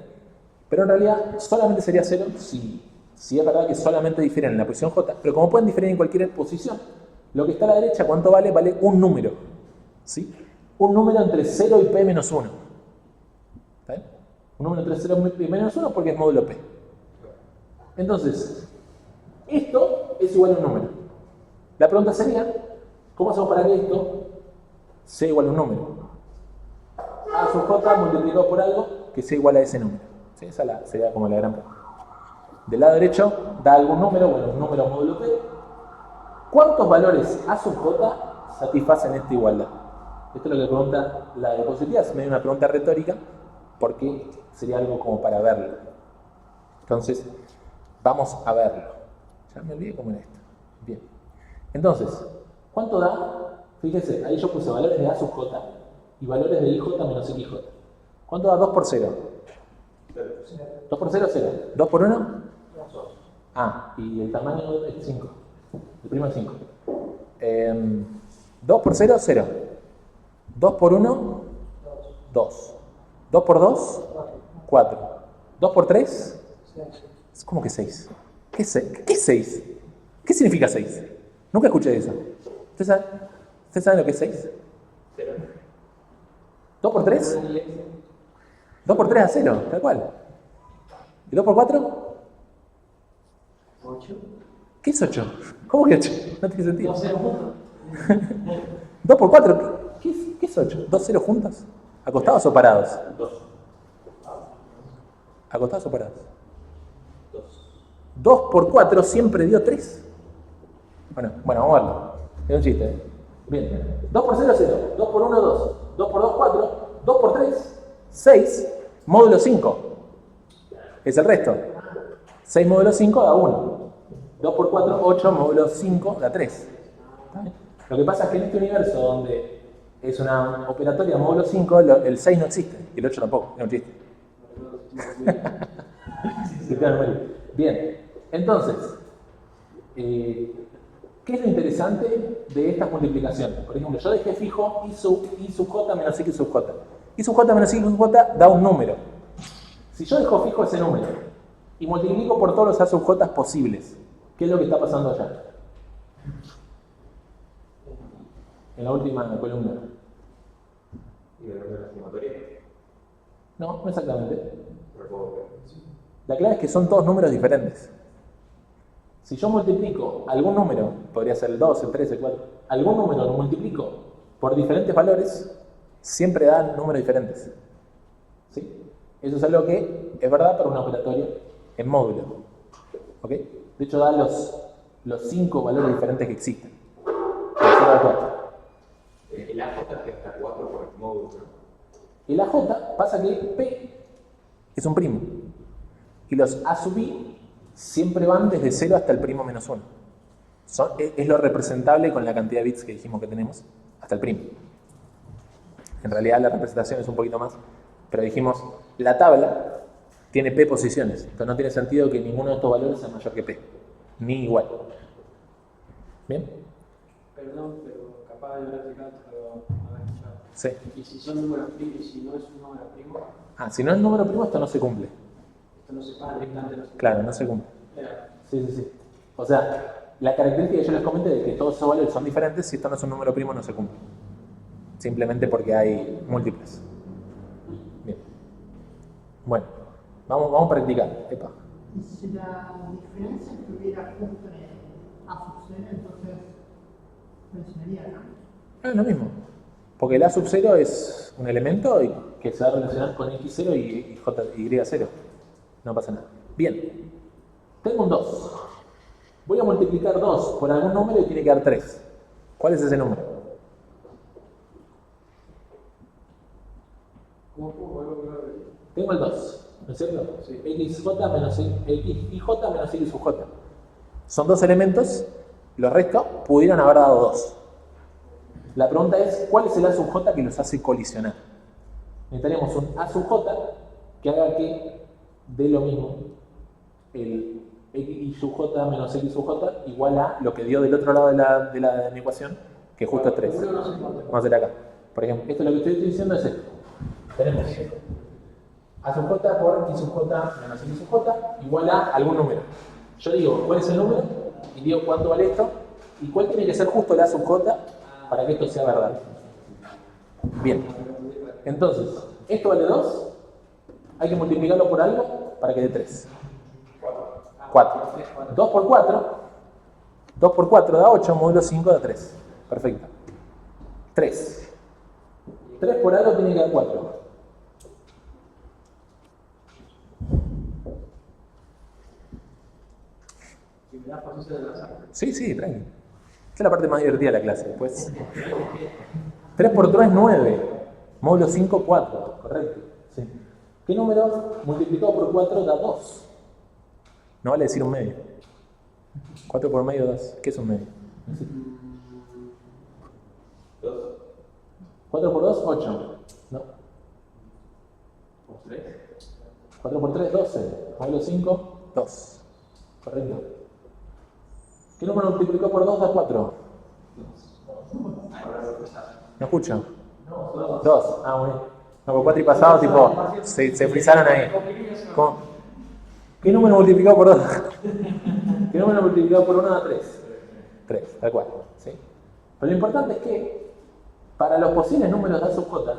pero en realidad solamente sería 0 si es verdad que solamente difieren en la posición J, pero como pueden diferir en cualquier posición, lo que está a la derecha, ¿cuánto vale? Vale un número, ¿sí? Un número entre 0 y P menos 1. ¿Está bien? Un número entre 0 y menos 1 porque es módulo P. Entonces, esto es igual a un número. La pregunta sería, ¿cómo hacemos para que esto sea igual a un número? A sub J multiplicado por algo que sea igual a ese número. ¿Sí? Esa sería como la gran pregunta. Del lado derecho da algún número, bueno, un número módulo P. ¿Cuántos valores A sub J satisfacen esta igualdad? Esto es lo que pregunta la diapositiva, es medio una pregunta retórica, porque sería algo como para verlo. Entonces, vamos a verlo. Ya me olvidé cómo era esto. Bien. Entonces, ¿cuánto da? Fíjense, ahí yo puse valores de A sub J y valores de IJ menos XJ. ¿Cuánto da 2 por 0? 2 por 0, 0. 2 por 1? Ah, y el tamaño es 5. El primo es 5. 2 por 0, 0. 2 por 1, 2. 2 por 2, 4. 2 por 3, ¿cómo que 6? ¿Qué es 6? ¿Qué significa 6? Nunca escuché eso. ¿Ustedes saben lo que es 6? 0. 2 por 3? 2 por 3 a 0, tal cual. ¿Y 2 por 4? 8. ¿Qué es 8? ¿Cómo que 8? No tiene sentido. 2 0 juntos. 2 por 4, ¿qué es 8? ¿2 ceros juntos? ¿Acostados o parados? 2. ¿Acostados o parados? 2. 2 por 4 siempre dio 3. Bueno, vamos a verlo. Es un chiste, ¿eh? Bien. 2 por 0, 0. 2 por 1, 2. 2 por 2, 4. 2 por 3, 6. Módulo 5. Es el resto. 6 módulo 5 da 1. 2 por 4, 8. Módulo 5 da 3. Lo que pasa es que en este universo donde es una operatoria módulo 5, el 6 no existe. Y el 8 tampoco. Es un chiste. Bien. Entonces, ¿qué es lo interesante de estas multiplicaciones? Por ejemplo, yo dejé fijo I sub J menos X sub J. I sub J menos X sub J da un número. Si yo dejo fijo ese número y multiplico por todos los A sub J posibles, ¿qué es lo que está pasando allá? En la última columna. ¿Y de la sumatoria? No, no exactamente. Recuerdo. La clave es que son todos números diferentes. Si yo multiplico algún número, podría ser el 2, el 3, el 4, algún número lo multiplico por diferentes valores, siempre dan números diferentes. ¿Sí? Eso es algo que es verdad para una operatoria en módulo. ¿Ok? De hecho, da los 5 valores diferentes que existen. De 0 a 4. El AJ es hasta 4 por el módulo. El AJ pasa que P es un primo. Y los A sub I siempre van desde 0 hasta el primo menos 1. Es lo representable con la cantidad de bits que dijimos que tenemos, hasta el primo. En realidad la representación es un poquito más, Pero dijimos, la tabla tiene P posiciones, entonces no tiene sentido que ninguno de estos valores sea mayor que P, ni igual. ¿Bien? Perdón, pero capaz de haber explicado, pero haber escuchado. Sí. Y si son números primos y si no es un número primo, Ah, si no es número primo, esto no se cumple. esto no se paga directamente. No se Claro, no se cumple. Espera, Sí. O sea, la característica que yo les comenté de que todos esos valores son diferentes, si esto no es un número primo, no se cumple. Simplemente porque hay múltiples. Bien. Bueno, vamos a practicar. Epa. Y si la diferencia estuviera justo en A sub 0, entonces funcionaría, ¿no? Es lo mismo. Porque el A sub 0 es un elemento que se va a relacionar con X0 y Y0. No pasa nada. Bien. Tengo un 2. Voy a multiplicar 2 por algún número y tiene que dar 3. ¿Cuál es ese número? ¿cómo puedo volver a repetir? Tengo el 2, ¿no es cierto? Sí. XJ menos XIJ menos X sub J. Son dos elementos, los restos pudieron haber dado 2. La pregunta es, ¿cuál es el A sub J que los hace colisionar? Necesitaríamos un A sub J que haga que dé lo mismo el X sub J menos X sub J igual a lo que dio del otro lado de la ecuación, que justo es 3. Vamos a hacer acá. Por ejemplo, esto lo que estoy diciendo es esto. Tenemos A sub J por I sub J menos X sub J igual a algún número. Yo digo, ¿cuál es el número? Y digo cuánto vale esto. ¿Y cuál tiene que ser justo el A sub J para que esto sea verdad? Bien. Entonces, esto vale 2. Hay que multiplicarlo por algo para que dé 3. 4. 2 por 4. 2 por 4 da 8, módulo 5 da 3. Perfecto. 3. 3 por algo tiene que dar 4. Si me das pasos de azar. Sí, tranqui. Esta es la parte más divertida de la clase. Después. 3 por 3 es 9. Módulo 5, 4. Correcto. Sí. ¿Qué número multiplicado por 4 da 2? No vale decir un medio. 4 por medio 2. ¿Qué es un medio? 4 por 2, 8. No. 4 por 3, 12. Módulo 5, 2. Correcto. ¿Qué número multiplicado por 2 da 4? ¿No escucho? 2. Ah, bueno. No, por 4 y pasado, tipo, se frizaron ahí. ¿Cómo? ¿Qué número multiplicado por 2? ¿Qué número multiplicado por 1 da 3? 3, tal cual. ¿Sí? Pero lo importante es que para los posibles números de A sub J,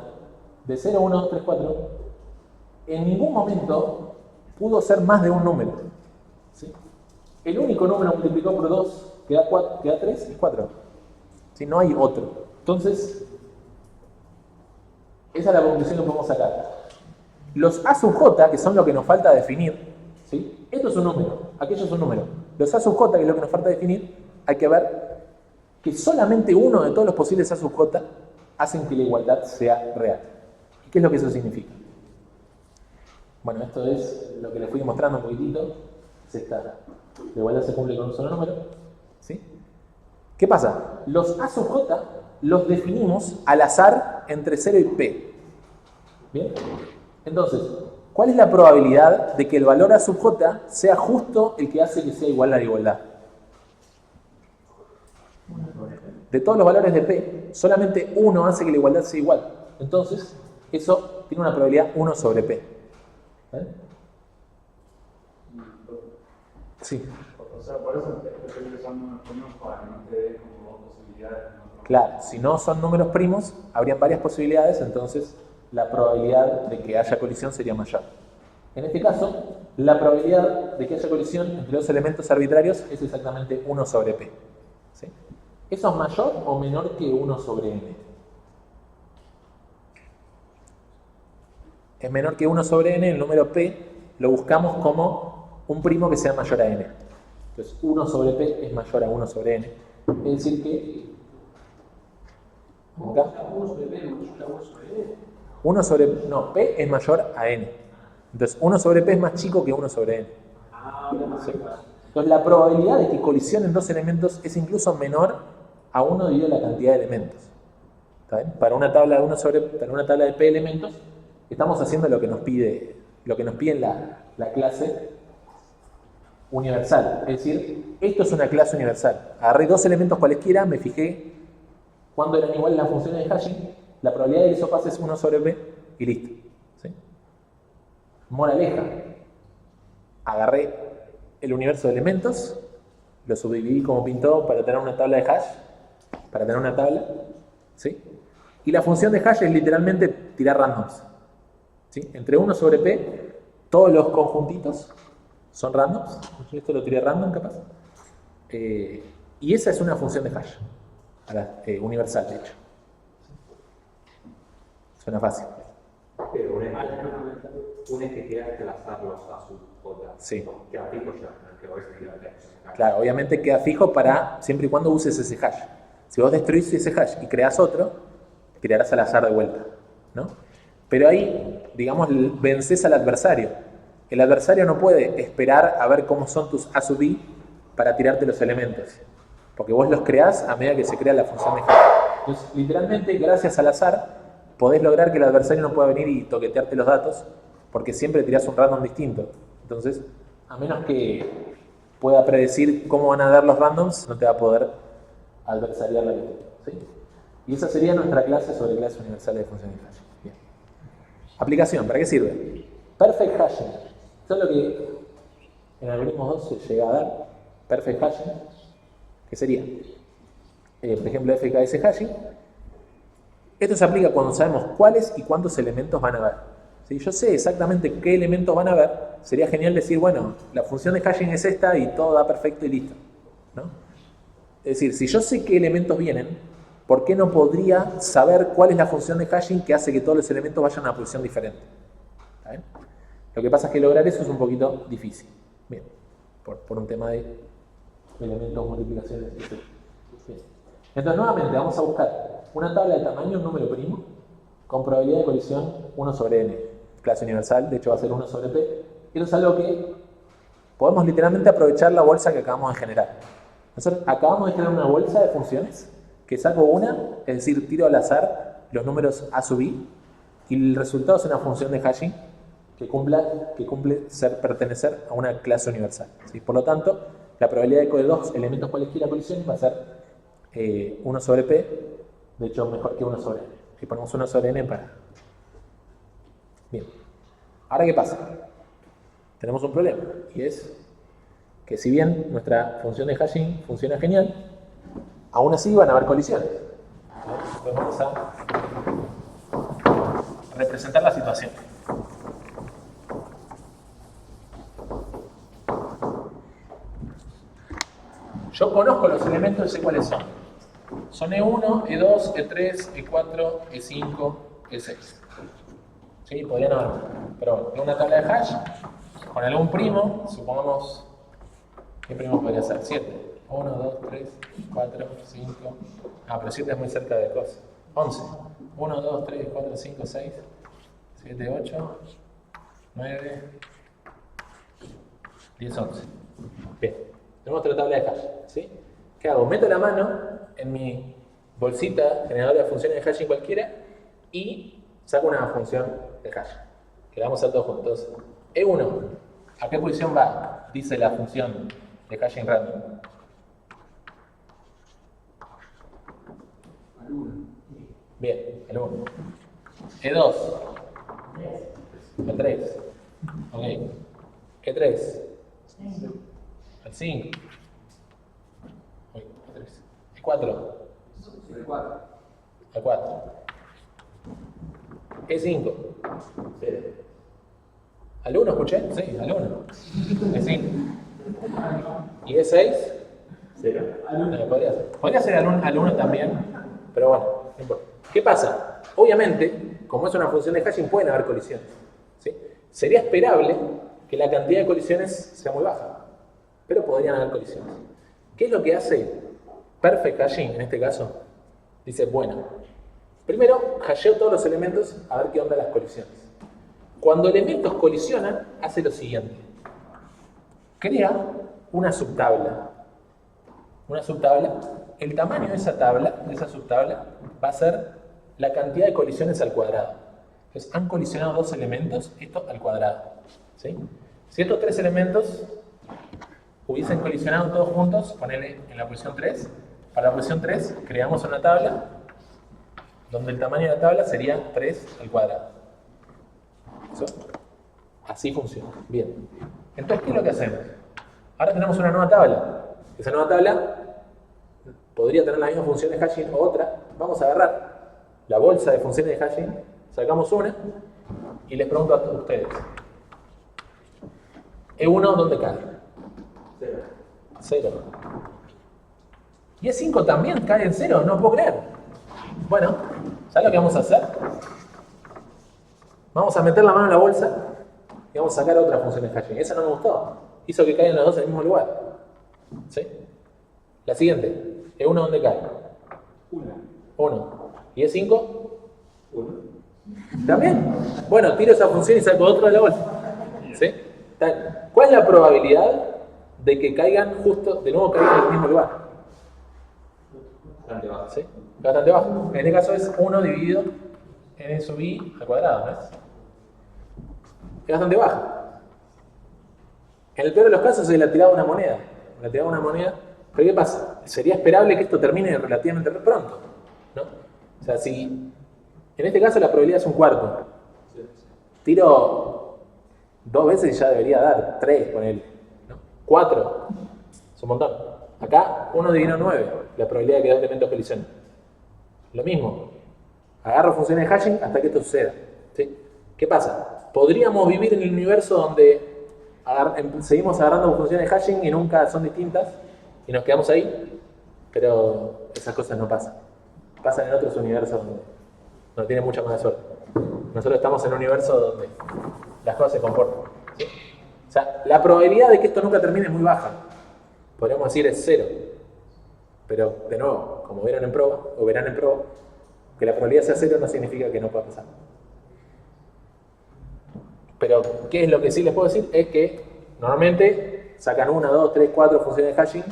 de 0, 1, 2, 3, 4, en ningún momento pudo ser más de un número. ¿Sí? El único número multiplicado por 2 que da 3 es 4. ¿Sí? No hay otro. Entonces, esa es la conclusión que podemos sacar. Los A sub J, que son lo que nos falta definir, ¿sí? Esto es un número, aquello es un número. Los A sub J, que es lo que nos falta definir, hay que ver que solamente uno de todos los posibles A sub J hacen que la igualdad sea real. ¿Y qué es lo que eso significa? Bueno, esto es lo que les fui mostrando un poquitito. Es esta. La igualdad se cumple con un solo número. ¿Sí? ¿Qué pasa? Los A sub J los definimos al azar entre 0 y P. ¿Bien? Entonces, ¿cuál es la probabilidad de que el valor A sub J sea justo el que hace que sea igual a la igualdad? De todos los valores de P, solamente uno hace que la igualdad sea igual. Entonces, eso tiene una probabilidad 1 sobre P. ¿Vale? Sí. O sea, por eso prefiero que son números primos para que no te dé como dos posibilidades. Claro, si no son números primos, habrían varias posibilidades, entonces la probabilidad de que haya colisión sería mayor. En este caso, la probabilidad de que haya colisión entre dos elementos arbitrarios es exactamente 1 sobre P. ¿Sí? ¿Eso es mayor o menor que 1 sobre N? Es menor que 1 sobre N, el número P lo buscamos como un primo que sea mayor a N. Entonces 1 sobre P es mayor a 1 sobre N. Es decir que... ¿Acá? 1 sobre P es mayor a 1 sobre N. 1 sobre... No, P es mayor a N. Entonces 1 sobre P es más chico que 1 sobre N. Sí. Entonces la probabilidad de que colisionen dos elementos es incluso menor a 1 dividido la cantidad de elementos. ¿Está bien? Para una tabla de P elementos, estamos haciendo lo que nos pide la clase universal. Es decir, esto es una clase universal. Agarré dos elementos cualesquiera, me fijé cuándo eran iguales las funciones de hashing, la probabilidad de que eso pase es 1 sobre p y listo. ¿Sí? Moraleja. Agarré el universo de elementos, lo subdividí como pintó para tener una tabla de hash, para tener una tabla, ¿sí? Y la función de hash es literalmente tirar randoms, ¿sí? Entre 1 sobre p, todos los conjuntitos son randoms. Esto lo tiré random, capaz. Y esa es una función de hash, universal, de hecho. Suena fácil. Pero un es que queda que lanzarlos a su otra. Sí. Queda fijo ya, que hoy se tira la Claro, obviamente queda fijo para siempre y cuando uses ese hash. Si vos destruís ese hash y creás otro, crearás al azar de vuelta, ¿no? Pero ahí, digamos, vences al adversario. El adversario no puede esperar a ver cómo son tus A sub i para tirarte los elementos, porque vos los creás a medida que se crea la función de hash. Entonces, literalmente, gracias al azar, podés lograr que el adversario no pueda venir y toquetearte los datos, porque siempre tirás un random distinto. Entonces, a menos que pueda predecir cómo van a dar los randoms, no te va a poder adversariar la lectura, ¿sí? Y esa sería nuestra clase sobre clases universales de funciones de hashing. Bien. Aplicación, ¿para qué sirve? Perfect hashing. Esto es lo que en algoritmos 2 se llega a dar. Perfect hashing, que sería, por ejemplo, FKS hashing. Esto se aplica cuando sabemos cuáles y cuántos elementos van a haber. Si yo sé exactamente qué elementos van a haber, sería genial decir, bueno, la función de hashing es esta y todo da perfecto y listo, ¿no? Es decir, si yo sé qué elementos vienen, ¿por qué no podría saber cuál es la función de hashing que hace que todos los elementos vayan a una posición diferente? ¿Está bien? Lo que pasa es que lograr eso es un poquito difícil. Bien, por un tema de elementos, multiplicaciones, etc. Bien. Entonces, nuevamente, vamos a buscar una tabla de tamaño, un número primo, con probabilidad de colisión 1 sobre n. Clase universal, de hecho va a ser 1 sobre p. Y eso es algo que podemos literalmente aprovechar la bolsa que acabamos de generar. Nosotros acabamos de generar una bolsa de funciones que saco una, es decir, tiro al azar los números a sub i, y el resultado es una función de hashing que cumple pertenecer a una clase universal, ¿sí? Por lo tanto, la probabilidad de que dos elementos cualesquiera colisionen va a ser 1 sobre p, de hecho mejor que 1 sobre n. Si ponemos 1 sobre n para... Bien. Ahora, ¿qué pasa? Tenemos un problema, y es que si bien nuestra función de hashing funciona genial, aún así van a haber colisiones. Entonces vamos a representar la situación. Yo conozco los elementos y sé cuáles son. Son E1, E2, E3, E4, E5, E6. ¿Sí? Podrían haber. Pero bueno, tengo una tabla de hash con algún primo, supongamos, ¿qué primo podría ser? 7. 1, 2, 3, 4, 5. Ah, pero 7 es muy cerca de cosas. 11. 1, 2, 3, 4, 5, 6, 7, 8, 9, 10, 11. Bien. Tenemos otra tabla de hash, ¿sí? ¿Qué hago? Meto la mano en mi bolsita generadora de funciones de hashing cualquiera y saco una función de hash, que la vamos a hacer todos juntos. E1, ¿a qué posición va? Dice la función de hashing random. Al 1. Bien, el 1. E2. El 3. Ok. E3. El 5. Uy, E3. E4. El 4. El 4. E5. 0. ¿Al 1 escuché? Sí, al 1. E5. ¿Y E6? 0. Podría ser al 1 también, pero bueno, no importa. ¿Qué pasa? Obviamente, como es una función de hashing, pueden haber colisiones, ¿sí? Sería esperable que la cantidad de colisiones sea muy baja, pero podrían haber colisiones. ¿Qué es lo que hace Perfect Hashing en este caso? Dice, bueno, primero hasheo todos los elementos a ver qué onda las colisiones. Cuando elementos colisionan, hace lo siguiente. Crea una subtabla. Una subtabla. El tamaño de esa tabla, de esa subtabla, va a ser la cantidad de colisiones al cuadrado. Entonces, han colisionado dos elementos, esto al cuadrado. ¿Sí? Si estos tres elementos hubiesen colisionado todos juntos, ponele en la posición 3, para la posición 3 creamos una tabla donde el tamaño de la tabla sería 3 al cuadrado. ¿Eso? Así funciona. Bien. Entonces, ¿qué es lo que hacemos? Ahora tenemos una nueva tabla. Esa nueva tabla podría tener la misma función de hashing o otra. Vamos a agarrar la bolsa de funciones de hashing, sacamos una y les pregunto a ustedes. E1, ¿dónde cae? 0. Y E5 también cae en 0, no puedo creer. Bueno, ¿sabes lo que vamos a hacer? Vamos a meter la mano en la bolsa y vamos a sacar otra función de hashing. Esa no me gustó. Hizo que caigan los dos en el mismo lugar. ¿Sí? La siguiente. ¿E1 dónde cae? 1. ¿Y E5? 1. ¿También? Bueno, tiro esa función y saco otro de la bolsa. ¿Sí? ¿Cuál es la probabilidad de que caigan de nuevo caigan en el mismo lugar? Bastante bajo. ¿Sí? Bastante bajo. En este caso es 1 dividido n sub i al cuadrado, ¿no es? Es bastante baja. En el peor de los casos se le ha tirado una moneda. Pero ¿qué pasa? Sería esperable que esto termine relativamente pronto, ¿no? O sea, si en este caso la probabilidad es un cuarto, tiro 2 veces y ya debería dar 3 con él, ¿no? 4, es un montón. Acá 1 dividido 9, la probabilidad de que dos elementos colisionen. Lo mismo, agarro funciones de hashing hasta que esto suceda, ¿sí? ¿Qué pasa? Podríamos vivir en el universo donde seguimos agarrando funciones de hashing y nunca son distintas y nos quedamos ahí, pero esas cosas no pasan. Pasan en otros universos donde tienen mucha más suerte. Nosotros estamos en un universo donde las cosas se comportan, ¿sí? O sea, la probabilidad de que esto nunca termine es muy baja. Podríamos decir es 0. Pero, de nuevo, como verán en proba, que la probabilidad sea 0 no significa que no pueda pasar. Pero, ¿qué es lo que sí les puedo decir? Es que normalmente sacan 1, 2, 3, 4 funciones de hashing,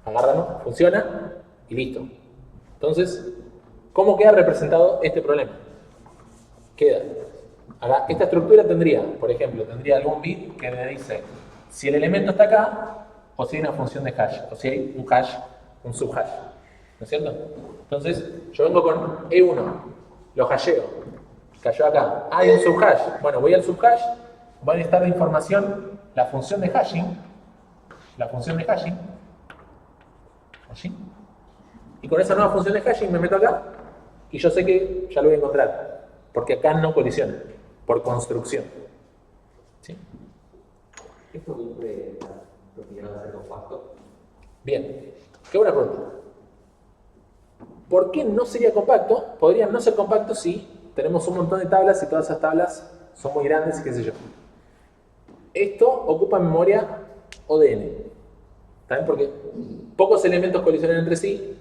agarran, funciona y listo. Entonces, ¿cómo queda representado este problema? Acá, esta estructura tendría, por ejemplo, algún bit que me dice si el elemento está acá o si hay una función de hash, o si hay un hash, un subhash, ¿no es cierto? Entonces, yo vengo con E1, lo hasheo, cayó acá, hay un subhash, bueno, voy al subhash, voy a necesitar de información la función de hashing, y con esa nueva función de hashing me meto acá, y yo sé que ya lo voy a encontrar, porque acá no colisiona, por construcción. ¿Sí? ¿Esto cumple la propiedad de ser compacto? Bien, qué buena pregunta. ¿Por qué no sería compacto? Podría no ser compacto si tenemos un montón de tablas y todas esas tablas son muy grandes y qué sé yo. Esto ocupa memoria ODN. ¿Saben? Porque pocos elementos colisionan entre sí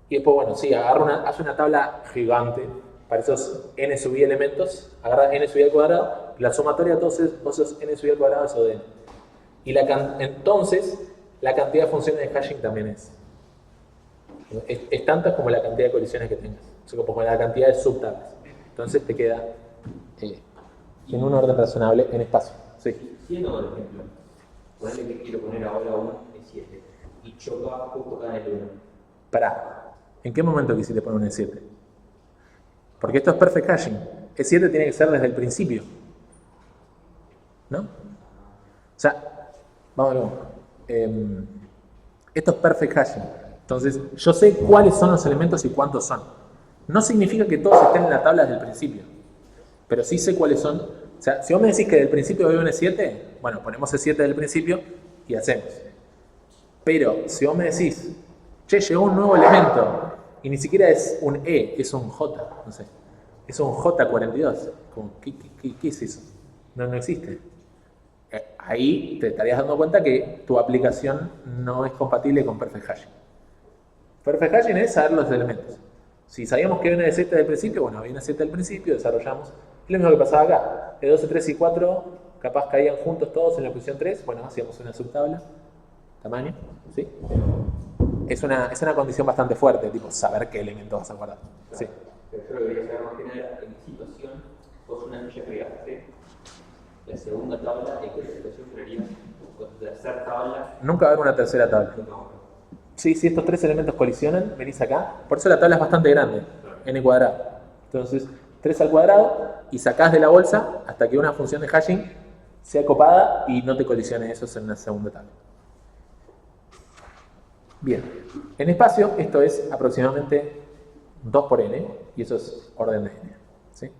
y después, bueno, sí, hace una tabla gigante para esos n sub i elementos, agarra n sub i al cuadrado, la sumatoria de todos esos n sub i al cuadrado es ODN. Y entonces, la cantidad de funciones de hashing también es tanta como la cantidad de colisiones que tengas. O sea, como la cantidad de subtablas. Entonces te queda en un orden razonable en espacio. Sí. Siendo, por ejemplo, ponele que quiero poner ahora un E7 y choca justo acá en el 1. Pará, ¿en qué momento quisiste poner un E7? Porque esto es perfect hashing. E7 tiene que ser desde el principio, ¿no? O sea, vamos a ver. Esto es perfect hashing. Entonces, yo sé cuáles son los elementos y cuántos son. No significa que todos estén en la tabla desde el principio, pero sí sé cuáles son. O sea, si vos me decís que del principio veo un E7, bueno, ponemos E7 del principio y hacemos. Pero si vos me decís, che, llegó un nuevo elemento y ni siquiera es un E, es un J, no sé, es un J42, como, ¿qué es eso? No existe. Ahí te estarías dando cuenta que tu aplicación no es compatible con perfect hashing. Perfect hashing es saber los elementos. Si sabíamos que había una E7 del principio, bueno, había una E7 del principio, desarrollamos. Es lo mismo que pasaba acá. E12, 3 y 4 capaz caían juntos todos en la posición 3, bueno, hacíamos una subtabla, tamaño, ¿sí? Es una condición bastante fuerte, tipo saber qué elemento vas a guardar. Sí. Pero yo lo que quería saber más que nada era en qué situación vos una que ya creaste, la segunda tabla, ¿en qué situación crearías? Con la tercera tabla, Nunca va a haber una tercera tabla. no. Sí, si estos tres elementos colisionan, venís acá. Por eso la tabla es bastante grande, n cuadrado. Entonces, 3 al cuadrado y sacás de la bolsa hasta que una función de hashing sea copada y no te colisione esos en una segunda tabla. Bien, en espacio esto es aproximadamente 2 por n, y eso es orden de n. ¿Sí?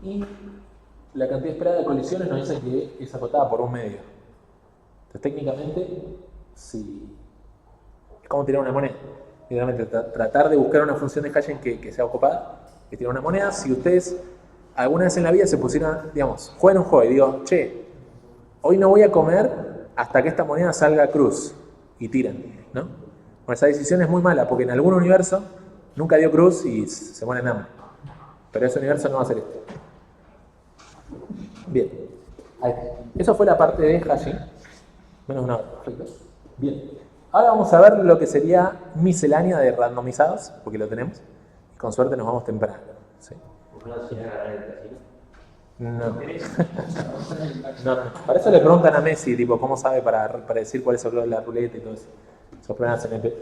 Y la cantidad esperada de colisiones nos dice que es acotada por un medio. Entonces, técnicamente, si es como tirar una moneda. Literalmente, tratar de buscar una función de hashing que sea ocupada, que tirar una moneda. Si ustedes alguna vez en la vida se pusieron, digamos, juegan un juego y digo, che, hoy no voy a comer hasta que esta moneda salga cruz, y tiran, ¿no? Bueno, esa decisión es muy mala, porque en algún universo nunca dio cruz y se mueren de hambre. Pero ese universo no va a ser esto. Bien. Ahí. Eso fue la parte de hashing. Menos una hora, perfecto. Bien. Ahora vamos a ver lo que sería miscelánea de randomizados, porque lo tenemos. Y con suerte nos vamos temprano. ¿Sí? ¿Por qué no se llega a ganar el casino? No. No. Para eso le preguntan a Messi, tipo, ¿cómo sabe para decir cuál es el color de la ruleta y todo eso? Esos problemas NP.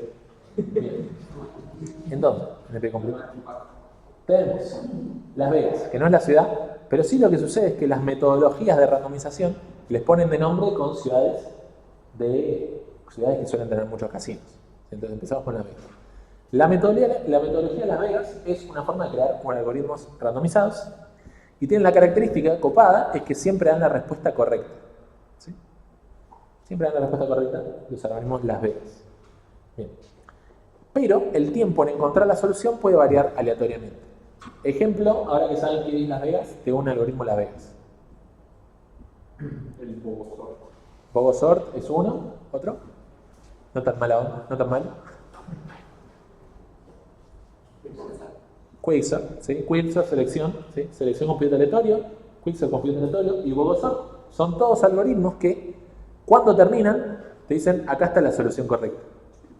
Bien. Entonces, NP completo. Tenemos Las Vegas, que no es la ciudad, pero sí lo que sucede es que las metodologías de randomización les ponen de nombre con ciudades que suelen tener muchos casinos. Entonces empezamos con Las Vegas. La metodología de Las Vegas es una forma de crear algoritmos randomizados y tienen la característica copada, es que siempre dan la respuesta correcta. ¿Sí? Siempre dan la respuesta correcta los algoritmos Las Vegas. Bien. Pero el tiempo en encontrar la solución puede variar aleatoriamente. Ejemplo, ahora que saben qué es Las Vegas, tengo un algoritmo Las Vegas. El Bogosort. Bogosort es uno, otro. No tan mala onda, no tan malo. Quicksort, ¿sí? Quicksort, selección, ¿sí? Selección completo aleatorio, Quicksort completo aleatorio y Bogosort son todos algoritmos que cuando terminan te dicen acá está la solución correcta.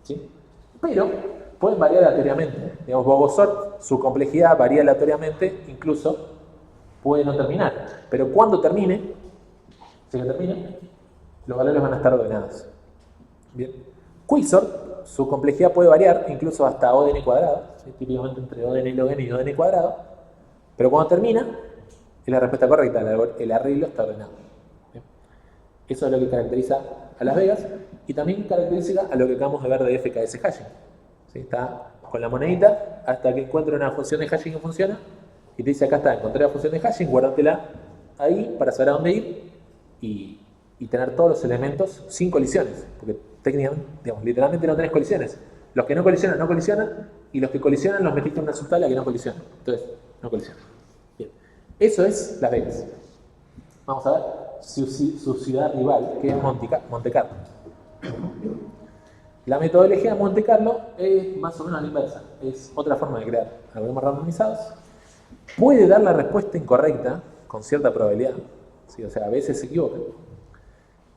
¿Sí? Pero pueden variar aleatoriamente. Digamos, Bogosort, su complejidad varía aleatoriamente, incluso puede no terminar. Pero cuando termine, si que termine, los valores van a estar ordenados. Bien. Quicksort, su complejidad puede variar, incluso hasta O de n cuadrado, ¿sí? Típicamente entre O de n log n y O de n cuadrado. Pero cuando termina, es la respuesta correcta, el arreglo está ordenado. Bien. Eso es lo que caracteriza a Las Vegas y también caracteriza a lo que acabamos de ver de FKS hashing. ¿Sí? Está con la monedita hasta que encuentre una función de hashing que funciona y te dice acá está, encontré la función de hashing, guárdatela ahí para saber a dónde ir y tener todos los elementos sin colisiones, porque técnicamente, digamos, literalmente no tenés colisiones. Los que no colisionan y los que colisionan los metiste en una subtabla que no colisiona. Entonces, no colisionan. Bien. Eso es Las Vegas. Vamos a ver su ciudad rival, que es Monte Carlo. La metodología de Monte Carlo es más o menos la inversa. Es otra forma de crear algoritmos randomizados. Puede dar la respuesta incorrecta con cierta probabilidad. ¿Sí? O sea, a veces se equivoca.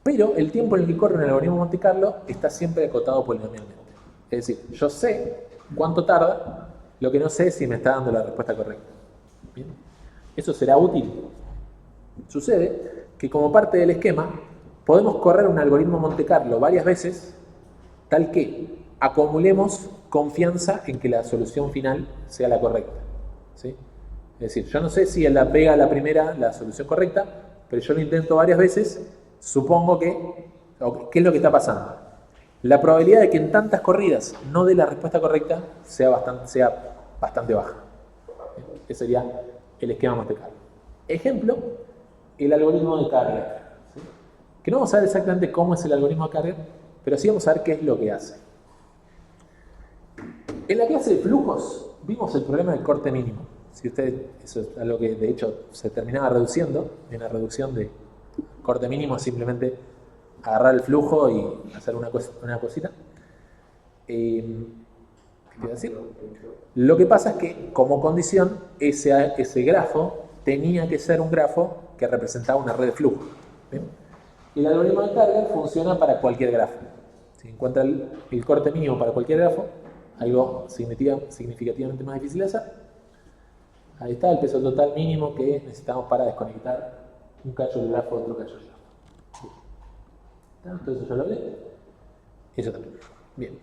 Pero el tiempo en el que corre un algoritmo de Monte Carlo está siempre acotado polinomialmente. Es decir, yo sé cuánto tarda, lo que no sé es si me está dando la respuesta correcta. ¿Bien? ¿Eso será útil? Sucede que como parte del esquema podemos correr un algoritmo Monte Carlo varias veces tal que acumulemos confianza en que la solución final sea la correcta. ¿Sí? Es decir, yo no sé si la pega a la primera la solución correcta, pero yo lo intento varias veces, supongo que ¿qué es lo que está pasando? La probabilidad de que en tantas corridas no dé la respuesta correcta sea bastante baja. Ese sería el esquema Monte Carlo. Ejemplo, el algoritmo de Carrier. ¿Sí? Que no vamos a ver exactamente cómo es el algoritmo de Carrier, pero sí vamos a ver qué es lo que hace. En la clase de flujos vimos el problema del corte mínimo. Si ustedes, eso es algo que de hecho se terminaba reduciendo, en la reducción de corte mínimo simplemente agarrar el flujo y hacer una cosita. ¿Qué quiero decir? Lo que pasa es que como condición ese grafo tenía que ser un grafo que representaba una red de flujo. ¿Bien? Y el algoritmo de Carrier funciona para cualquier grafo. Si encuentra el corte mínimo para cualquier grafo, algo significativamente más difícil de hacer, Ahí está el peso total mínimo que necesitamos para desconectar un cacho del grafo de otro cacho del grafo. Sí. ¿Está? Todo eso ya lo hablé. Eso también. Bien.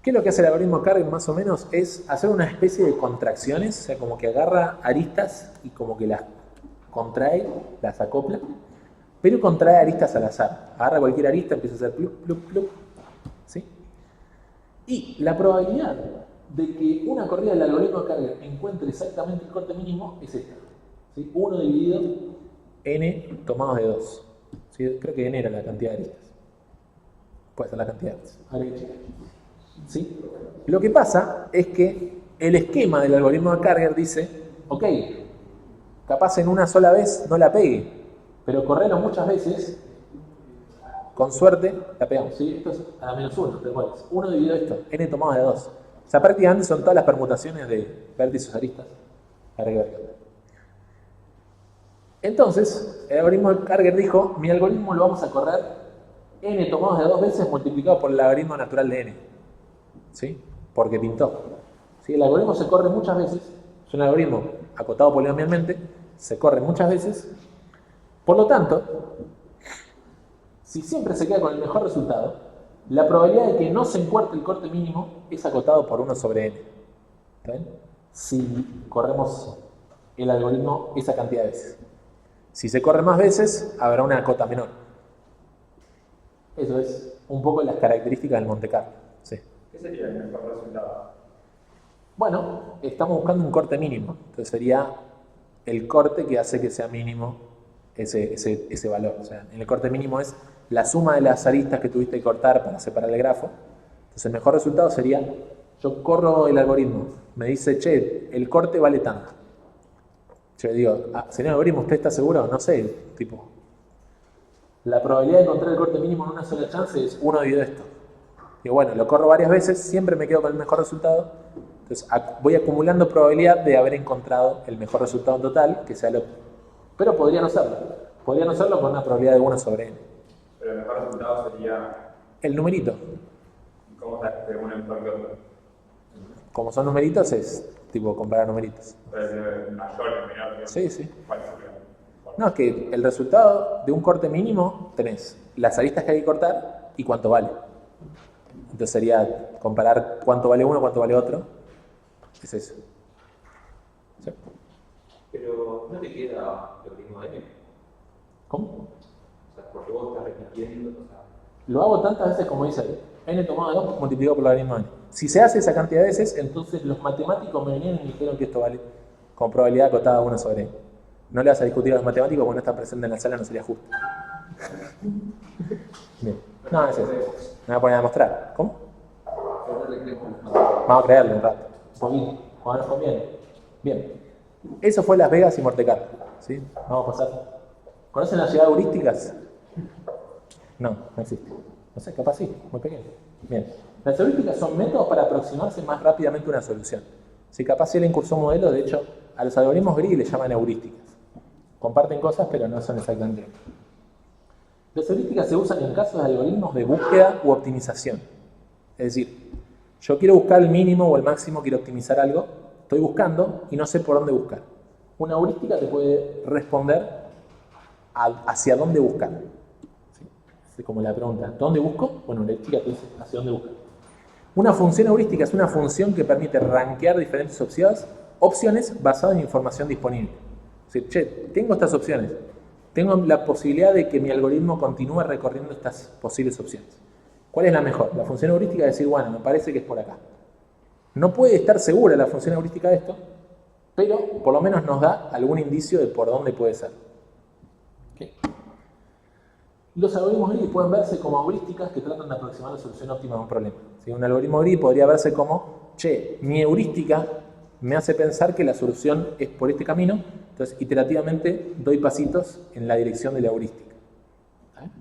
¿Qué es lo que hace el algoritmo Carger más o menos? Es hacer una especie de contracciones, o sea, como que agarra aristas y como que las contrae, las acopla, pero contrae aristas al azar. Agarra cualquier arista, empieza a hacer plup, plup, plup, ¿sí? Y la probabilidad de que una corrida del algoritmo Carger encuentre exactamente el corte mínimo es esta, ¿sí? 1 dividido n tomados de 2. ¿Sí? Creo que n era la cantidad de aristas. Puede ser la cantidad de aristas. Ahora hay que checar. ¿Sí? Lo que pasa es que el esquema del algoritmo de Carger dice, ok, capaz en una sola vez no la pegue, pero correrlo muchas veces, con suerte, la pegamos. ¿Sí? Esto es a la -1, ¿te acuerdas? 1 dividido esto, n tomado de 2. O sea, prácticamente son todas las permutaciones de vértices aristas. Ahora hay que ver qué onda. Entonces, el algoritmo de Carger dijo, mi algoritmo lo vamos a correr n tomados de 2 veces multiplicado por el logaritmo natural de n. ¿Sí? Porque pintó. ¿Sí? El algoritmo se corre muchas veces, es un algoritmo acotado polinomialmente, se corre muchas veces, por lo tanto, si siempre se queda con el mejor resultado, la probabilidad de que no se encuentre el corte mínimo es acotado por 1 sobre n. ¿Está bien? Si corremos el algoritmo esa cantidad de veces. Si se corre más veces, habrá una cota menor. Eso es un poco las características del Monte Carlo. Sí. ¿Qué sería el mejor resultado? Bueno, estamos buscando un corte mínimo. Entonces sería el corte que hace que sea mínimo ese valor. O sea, el corte mínimo es la suma de las aristas que tuviste que cortar para separar el grafo. Entonces el mejor resultado sería, yo corro el algoritmo, me dice, che, el corte vale tanto. Yo le digo, señor algoritmo, ¿usted está seguro? No sé, tipo, la probabilidad de encontrar el corte mínimo en una sola chance es 1 dividido esto. Digo, bueno, lo corro varias veces, siempre me quedo con el mejor resultado. Entonces voy acumulando probabilidad de haber encontrado el mejor resultado en total, que sea el óptimo. Pero podría no serlo. Podría no serlo con una probabilidad de 1 sobre n. Pero el mejor resultado sería... El numerito. ¿Cómo está que uno es mejor que otro? Como son numeritos, es tipo comparar numeritos. Entonces, mayor, menor, que... Sí, sí. ¿Cuál sería? No, es que el resultado de un corte mínimo tenés las aristas que hay que cortar y cuánto vale. Entonces sería comparar cuánto vale uno, cuánto vale otro. Es eso. ¿Sí? Pero no te queda lo mismo de n. ¿Cómo? O sea, porque vos estás repitiendo, o sea, Lo hago tantas veces como dice ahí. N tomado de 2 multiplicado por el logaritmo de n. Si se hace esa cantidad de veces, entonces los matemáticos me vinieron y me dijeron que esto vale con probabilidad acotada 1 sobre n. No le vas a discutir a los matemáticos porque no están presentes en la sala, no sería justo. Bien. No, es eso. Me voy a poner a demostrar. ¿Cómo? Vamos a creerle un rato. Un poquito. Cuando nos conviene. Bien. Eso fue Las Vegas y Monte Carlo. ¿Sí? Vamos a pasar. ¿Conocen las ciudades heurísticas? No, no existe. No sé, capaz sí, muy pequeño. Bien. Las heurísticas son métodos para aproximarse más rápidamente a una solución. Si capaz si él incursó un modelo, de hecho, a los algoritmos gris les llaman heurísticas. Comparten cosas, pero no son exactamente. Las heurísticas se usan en casos de algoritmos de búsqueda u optimización. Es decir, yo quiero buscar el mínimo o el máximo, quiero optimizar algo, estoy buscando y no sé por dónde buscar. Una heurística te puede responder hacia dónde buscar. ¿Sí? Es como la pregunta, ¿dónde busco? Bueno, una heurística te dice hacia dónde buscar. Una función heurística es una función que permite rankear diferentes opciones basadas en información disponible. Es decir, che, tengo estas opciones. Tengo la posibilidad de que mi algoritmo continúe recorriendo estas posibles opciones. ¿Cuál es la mejor? La función heurística es decir, bueno, me parece que es por acá. No puede estar segura la función heurística de esto, pero por lo menos nos da algún indicio de por dónde puede ser. ¿Okay? Los algoritmos gris pueden verse como heurísticas que tratan de aproximar la solución óptima de un problema. ¿Sí? Un algoritmo gris podría verse como, che, mi heurística me hace pensar que la solución es por este camino, entonces iterativamente doy pasitos en la dirección de la heurística. ¿Sí?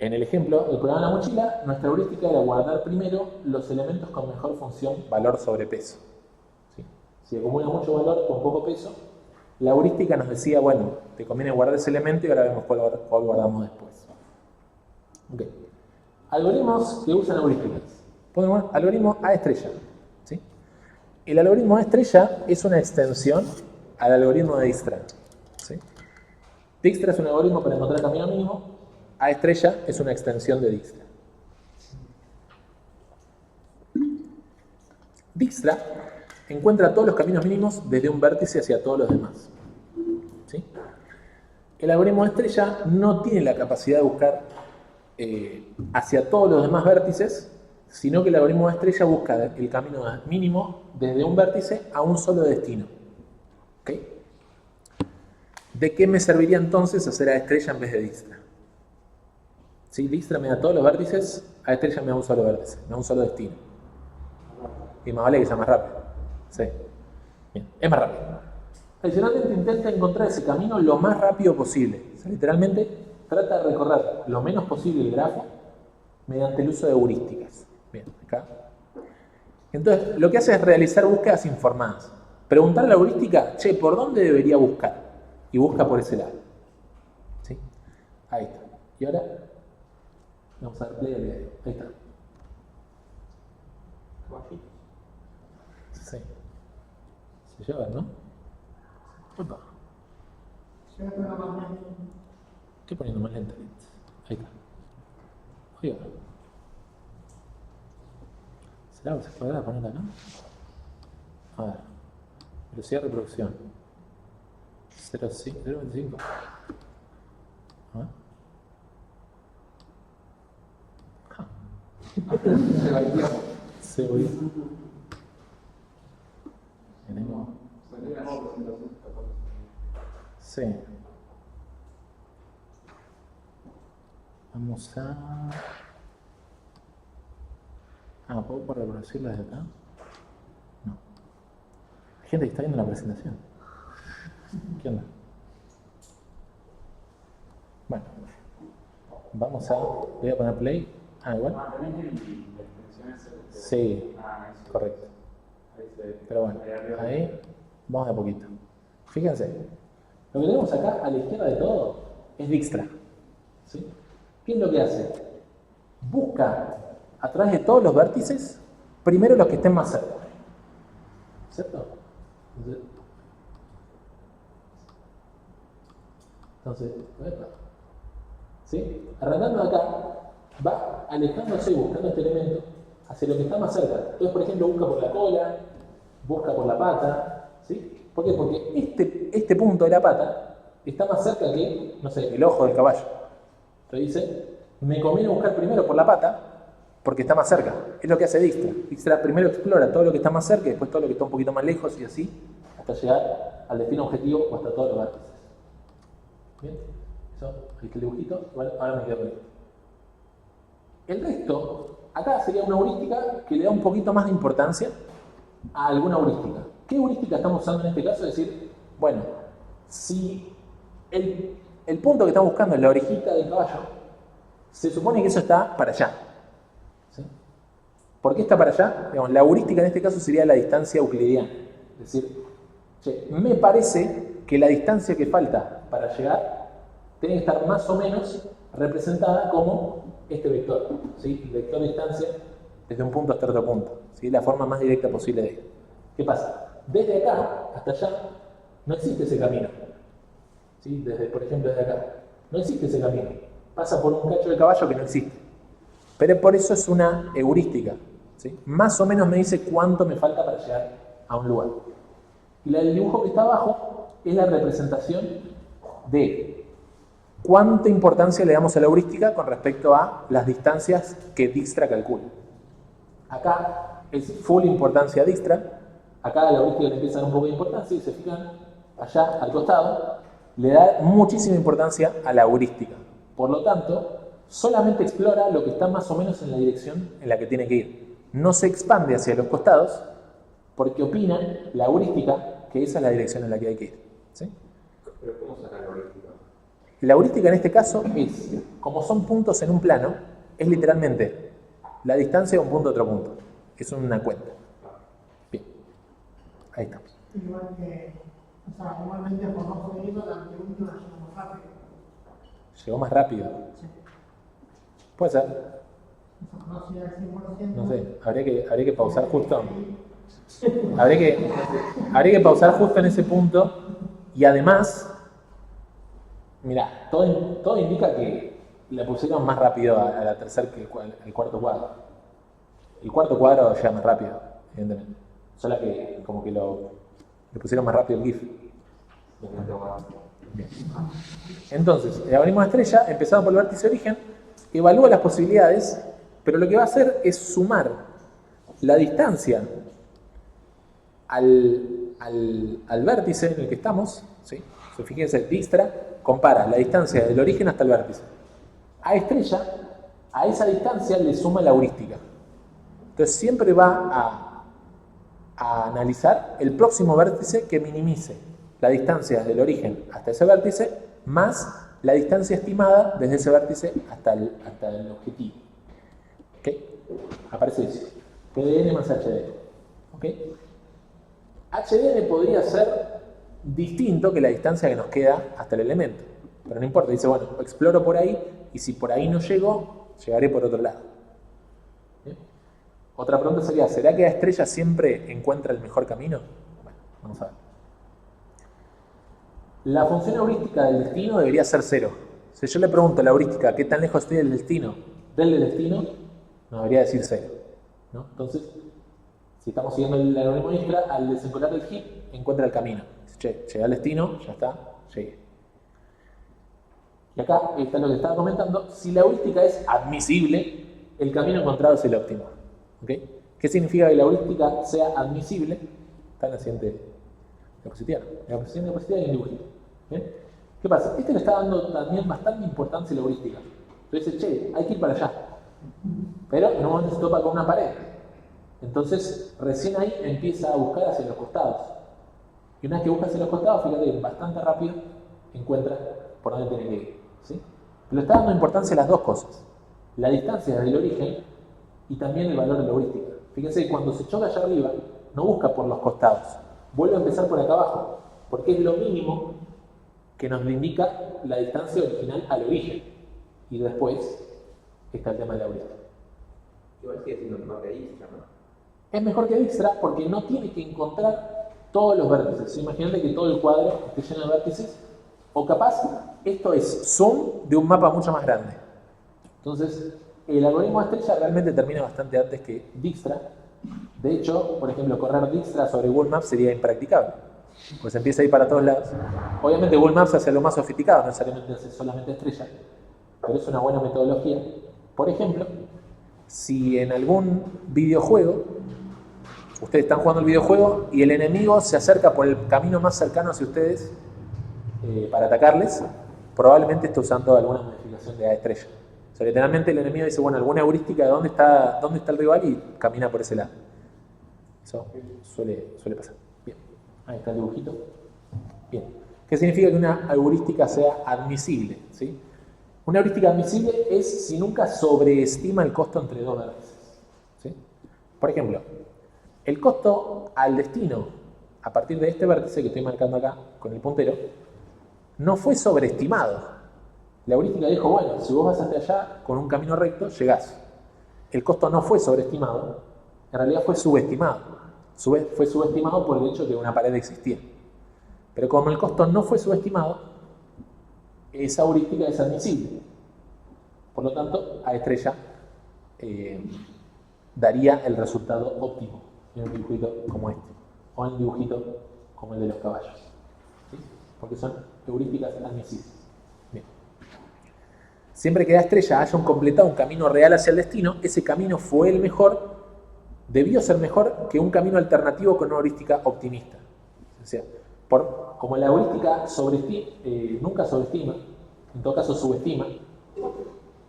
En el ejemplo, el programa de la mochila, nuestra heurística era guardar primero los elementos con mejor función valor sobre peso. ¿Sí? Si acumula mucho valor con poco peso, la heurística nos decía, bueno, te conviene guardar ese elemento y ahora vemos cuál guardamos después. Okay. Algoritmos que usan heurísticas. Ponemos algoritmo A estrella. ¿Sí? El algoritmo A estrella es una extensión al algoritmo de Dijkstra. ¿Sí? Dijkstra es un algoritmo para encontrar el camino mínimo. A estrella es una extensión de Dijkstra. Dijkstra encuentra todos los caminos mínimos desde un vértice hacia todos los demás. ¿Sí? El algoritmo de estrella no tiene la capacidad de buscar hacia todos los demás vértices, sino que el algoritmo de estrella busca el camino mínimo desde un vértice a un solo destino. ¿Ok? ¿De qué me serviría entonces hacer A estrella en vez de Dijkstra? ¿Sí? Dijkstra me da todos los vértices, A estrella me da un solo vértice, me da un solo destino. Y más vale que sea más rápido. Sí. Bien, es más rápido. Adicionalmente intenta encontrar ese camino lo más rápido posible. O sea, literalmente trata de recorrer lo menos posible el grafo mediante el uso de heurísticas. Bien, acá. Entonces, lo que hace es realizar búsquedas informadas. Preguntarle a la heurística, che, ¿por dónde debería buscar? Y busca por ese lado. ¿Sí? Ahí está. Y ahora, vamos a dar play al video. Ahí está. Sí. Se lleva, ¿no? Opa. Estoy poniendo más lenta. Ahí está. Oiga. ¿Será que se podrá poner acá? A ver. Velocidad de reproducción. 0.25. A ver. Se volvió. Tenemos. Sí. Vamos a. ¿Puedo reproducirla desde acá? No. Hay gente que está viendo la presentación. ¿Qué onda? Bueno. Vamos a. Voy a poner play. Igual. Sí, correcto. Pero bueno, ahí vamos de a poquito. Fíjense, lo que tenemos acá a la izquierda de todo es Dijkstra. ¿Sí? ¿Qué es lo que hace? Busca a través de todos los vértices, primero los que estén más cerca. ¿Cierto? Entonces, ¿sí? Arrancando de acá, va alejándose y buscando este elemento hacia lo que está más cerca. Entonces, por ejemplo, busca por la cola, busca por la pata, ¿sí? ¿Por qué? Porque este punto de la pata está más cerca que, no sé, el ojo del caballo. Entonces dice, me conviene buscar primero por la pata porque está más cerca. Es lo que hace Dijkstra. Dijkstra primero explora todo lo que está más cerca y después todo lo que está un poquito más lejos y así hasta llegar al destino objetivo o hasta todos los vértices. ¿Bien? Eso, ahí está el dibujito. Igual, ahora me quedo con esto. El resto, acá sería una heurística que le da un poquito más de importancia a alguna heurística. ¿Qué heurística estamos usando en este caso? Es decir, bueno, si el punto que estamos buscando es la orejita del caballo, se supone que eso está para allá. ¿Sí? ¿Por qué está para allá? Digamos, la heurística en este caso sería la distancia euclidiana. Es decir, che, me parece que la distancia que falta para llegar tiene que estar más o menos representada como este vector, ¿sí? El vector de distancia desde un punto hasta otro punto, ¿sí? La forma más directa posible de ir. ¿Qué pasa? Desde acá hasta allá no existe ese camino, ¿sí? Por ejemplo, desde acá no existe ese camino, pasa por un cacho de caballo que no existe, pero por eso es una heurística, ¿sí? Más o menos me dice cuánto me falta para llegar a un lugar. Y el dibujo que está abajo es la representación de cuánta importancia le damos a la heurística con respecto a las distancias que Dijkstra calcula. Acá es full importancia Dijkstra, acá la heurística le empieza a dar un poco de importancia y se fijan allá al costado, le da muchísima importancia a la heurística. Por lo tanto, solamente explora lo que está más o menos en la dirección en la que tiene que ir. No se expande hacia los costados porque opina la heurística que esa es la dirección en la que hay que ir. ¿Sí? ¿Pero cómo sacar la heurística? La heurística en este caso es, como son puntos en un plano, es literalmente la distancia de un punto a otro punto. Es una cuenta. Bien. Ahí estamos. Igual que, o sea, igualmente por no seguirlo, la última llegó más rápido. Llegó más rápido. Sí. Puede ser. O sea, no llega al 100%. No sé, habría que pausar justo. Habría que pausar justo en ese punto y además, mirá, todo indica que le pusieron más rápido a la tercera que el cuarto cuadro. El cuarto cuadro llega más rápido, evidentemente. Solo que como que le pusieron más rápido el GIF. Bien. Entonces, el algoritmo de estrella, empezado por el vértice de origen, evalúa las posibilidades, pero lo que va a hacer es sumar la distancia al vértice en el que estamos, ¿sí? Fíjense, Dijkstra compara la distancia del origen hasta el vértice. A estrella, a esa distancia le suma la heurística. Entonces siempre va a analizar el próximo vértice que minimice la distancia del origen hasta ese vértice más la distancia estimada desde ese vértice hasta el objetivo. ¿Ok? Aparece eso. PDN más HDN. ¿Ok? HDN podría ser distinto que la distancia que nos queda hasta el elemento. Pero no importa, dice, bueno, exploro por ahí y si por ahí no llego, llegaré por otro lado. ¿Bien? Otra pregunta sería, ¿será que la estrella siempre encuentra el mejor camino? Bueno, vamos a ver. La función heurística del destino debería ser 0. Si yo le pregunto a la heurística qué tan lejos estoy del destino, nos debería decir 0. ¿No? Entonces, si estamos siguiendo el algoritmo de Dijkstra, al desencolar el heap, encuentra el camino. Dice, che, llegué al destino, ya está, llegué. Y acá está lo que estaba comentando. Si la heurística es admisible, el camino encontrado es el óptimo. ¿Okay? ¿Qué significa que la heurística sea admisible? Está en la siguiente diapositiva. En la siguiente diapositiva hay un dibujito. ¿Bien? ¿Qué pasa? Este le está dando también bastante importancia a la heurística. Entonces dice, che, hay que ir para allá. Pero en un momento se topa con una pared. Entonces, recién ahí empieza a buscar hacia los costados. Y una vez que busca hacia los costados, fíjate, bastante rápido encuentra por dónde tiene que ir. ¿Sí? Pero está dando importancia a las dos cosas. La distancia del origen y también el valor de la heurística. Fíjense, cuando se choca allá arriba, no busca por los costados. Vuelve a empezar por acá abajo, porque es lo mínimo que nos indica la distancia original al origen. Y después está el tema de la heurística. Igual sigue siendo mejor que Dijkstra, ¿no? Es mejor que Dijkstra porque no tiene que encontrar todos los vértices. Imagínate que todo el cuadro esté lleno de vértices, o capaz esto es zoom de un mapa mucho más grande. Entonces, el algoritmo de estrella realmente termina bastante antes que Dijkstra. De hecho, por ejemplo, correr Dijkstra sobre Google Maps sería impracticable, pues empieza a ir para todos lados. Obviamente Google Maps hace lo más sofisticado, no necesariamente hace solamente estrella, pero es una buena metodología. Por ejemplo, si en algún videojuego ustedes están jugando el videojuego y el enemigo se acerca por el camino más cercano hacia ustedes para atacarles, probablemente esté usando alguna modificación de A estrella. O sea, literalmente el enemigo dice, bueno, alguna heurística de dónde está el rival y camina por ese lado. Eso suele pasar. Bien, ahí está el dibujito. Bien, ¿qué significa que una heurística sea admisible? ¿Sí? Una heurística admisible es si nunca sobreestima el costo entre dos vértices. ¿Sí? Por ejemplo, el costo al destino, a partir de este vértice que estoy marcando acá con el puntero, no fue sobreestimado. La heurística dijo, bueno, si vos vas hasta allá con un camino recto, llegás. El costo no fue sobreestimado, en realidad fue subestimado. Fue subestimado por el hecho de que una pared existía. Pero como el costo no fue subestimado, esa heurística es admisible. Por lo tanto, A estrella daría el resultado óptimo en un dibujito como este, o en un dibujito como el de los caballos. ¿Sí? Porque son heurísticas admisibles. Bien. Siempre que A estrella haya completado un camino real hacia el destino, ese camino fue el mejor, debió ser mejor que un camino alternativo con una heurística optimista. O sea, como la heurística nunca sobreestima, en todo caso subestima,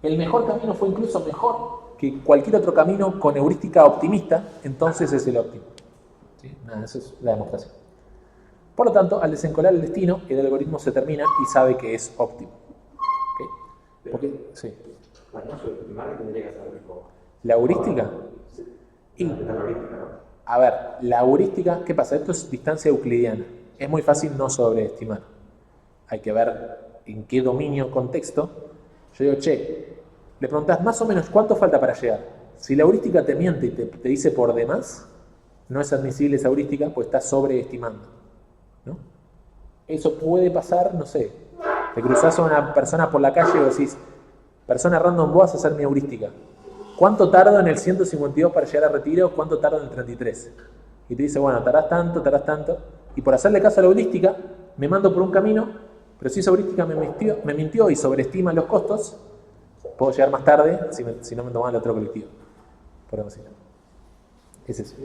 el mejor camino fue incluso mejor que cualquier otro camino con heurística optimista, entonces es el óptimo. ¿Sí? Nada, eso es la demostración. Por lo tanto, al desencolar el destino, el algoritmo se termina y sabe que es óptimo. ¿Okay? Porque, sí. Para no subestimar, tendría que saber cómo. ¿La heurística? A ver, la heurística, ¿qué pasa? Esto es distancia euclidiana. Es muy fácil no sobreestimar. Hay que ver en qué dominio, contexto. Yo digo, che, le preguntás más o menos cuánto falta para llegar. Si la heurística te miente y te dice por demás, no es admisible esa heurística, pues está sobreestimando, ¿no? Eso puede pasar, no sé, te cruzás a una persona por la calle y decís, persona random, vos vas a hacer mi heurística. ¿Cuánto tardo en el 152 para llegar a Retiro? ¿Cuánto tardo en el 33? Y te dice, bueno, tardás tanto. Y por hacerle caso a la heurística, me mando por un camino, pero si esa heurística me mintió y sobreestima los costos, puedo llegar más tarde si no me toman el otro colectivo. Podemos decir. Es eso.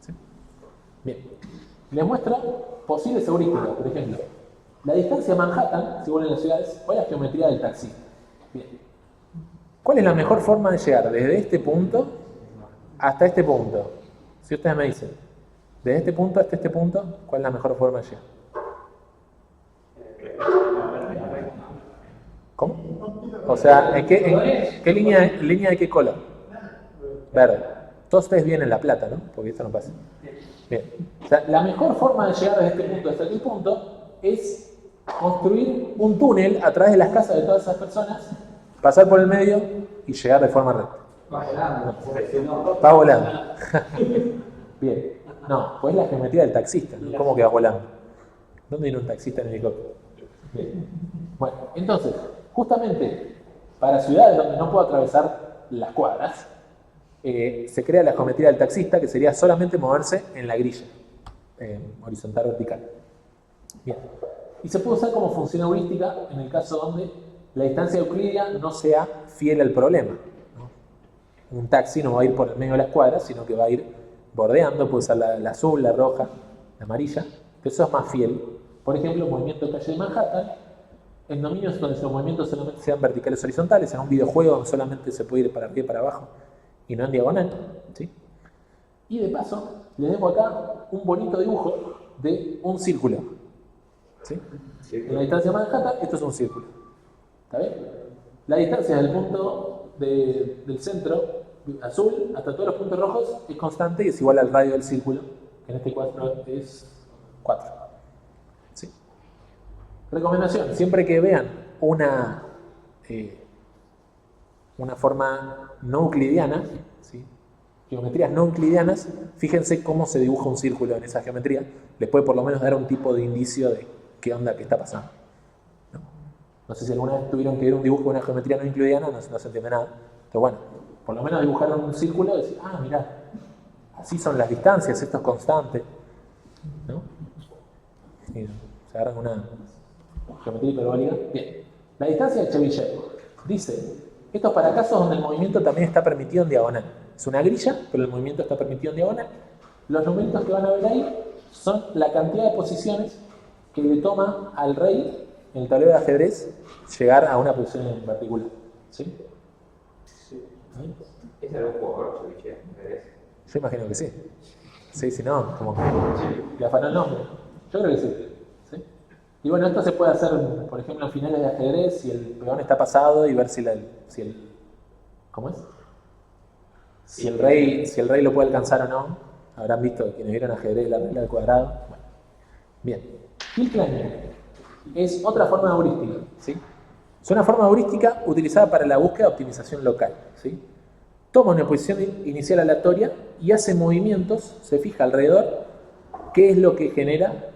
¿Sí? Bien. Les muestro posibles heurísticas. Por ejemplo, la distancia a Manhattan, si vuelven a las ciudades, o la geometría del taxi. Bien. ¿Cuál es la mejor forma de llegar desde este punto hasta este punto? Si ustedes me dicen, desde este punto hasta este punto, ¿cuál es la mejor forma de llegar? ¿Cómo? O sea, ¿en qué línea de qué color? Verde. Todos ustedes vienen La Plata, ¿no? Porque esto no pasa. Bien. O sea, la mejor forma de llegar desde este punto hasta aquel punto es construir un túnel a través de las casas de todas esas personas, pasar por el medio y llegar de forma recta. Va volando. Bien. No, pues la geometría del taxista, ¿no? ¿Cómo que va volando? ¿Dónde viene un taxista en helicóptero? Bien. Bueno, entonces, justamente para ciudades donde no puedo atravesar las cuadras, se crea la geometría del taxista, que sería solamente moverse en la grilla, horizontal vertical. Bien. Y se puede usar como función heurística en el caso donde la distancia euclídea no sea fiel al problema, ¿no? Un taxi no va a ir por el medio de las cuadras, sino que va a ir bordeando, puede ser la azul, la roja, la amarilla, que eso es más fiel. Por ejemplo, el movimiento de calle de Manhattan, en dominios donde los movimientos solamente sean verticales o horizontales, en un videojuego donde solamente se puede ir para arriba y para abajo, y no en diagonal, ¿sí? Y de paso, les dejo acá un bonito dibujo de un círculo, ¿sí? En la distancia de Manhattan, esto es un círculo. ¿Está bien? La distancia del punto del centro azul hasta todos los puntos rojos es constante y es igual al radio del círculo, que en este caso es 4. ¿Sí? Recomendación, siempre que vean una forma no euclidiana, ¿sí? Geometrías no euclidianas, fíjense cómo se dibuja un círculo en esa geometría. Les puede por lo menos dar un tipo de indicio de qué onda, qué está pasando. No sé si alguna vez tuvieron que ver un dibujo de una geometría no euclidiana, no se entiende nada. Pero bueno, por lo menos dibujaron un círculo y decir, mirá, así son las distancias, esto es constante, ¿no? Y se agarran una geometría hiperbólica. Bien, la distancia de Chebyshev dice, esto es para casos donde el movimiento también está permitido en diagonal. Es una grilla, pero el movimiento está permitido en diagonal. Los numeritos que van a ver ahí son la cantidad de posiciones que le toma al rey en el tablero de ajedrez llegar a una posición en particular. ¿Sí? ¿Es algún jugador, Chebyshev? Yo imagino que sí. Sí, si no, como que le afanó el nombre. Yo creo que sí. ¿Sí? Y bueno, esto se puede hacer, por ejemplo, en finales de ajedrez, si el peón está pasado y ver si el ¿cómo es? Si el rey lo puede alcanzar o no. Habrán visto quienes vieron ajedrez la regla del cuadrado. Bueno. Bien. Hill-Kleiner es otra forma heurística, ¿sí? Es una forma heurística utilizada para la búsqueda de optimización local, ¿sí? Toma una posición inicial aleatoria y hace movimientos, se fija alrededor, qué es lo que genera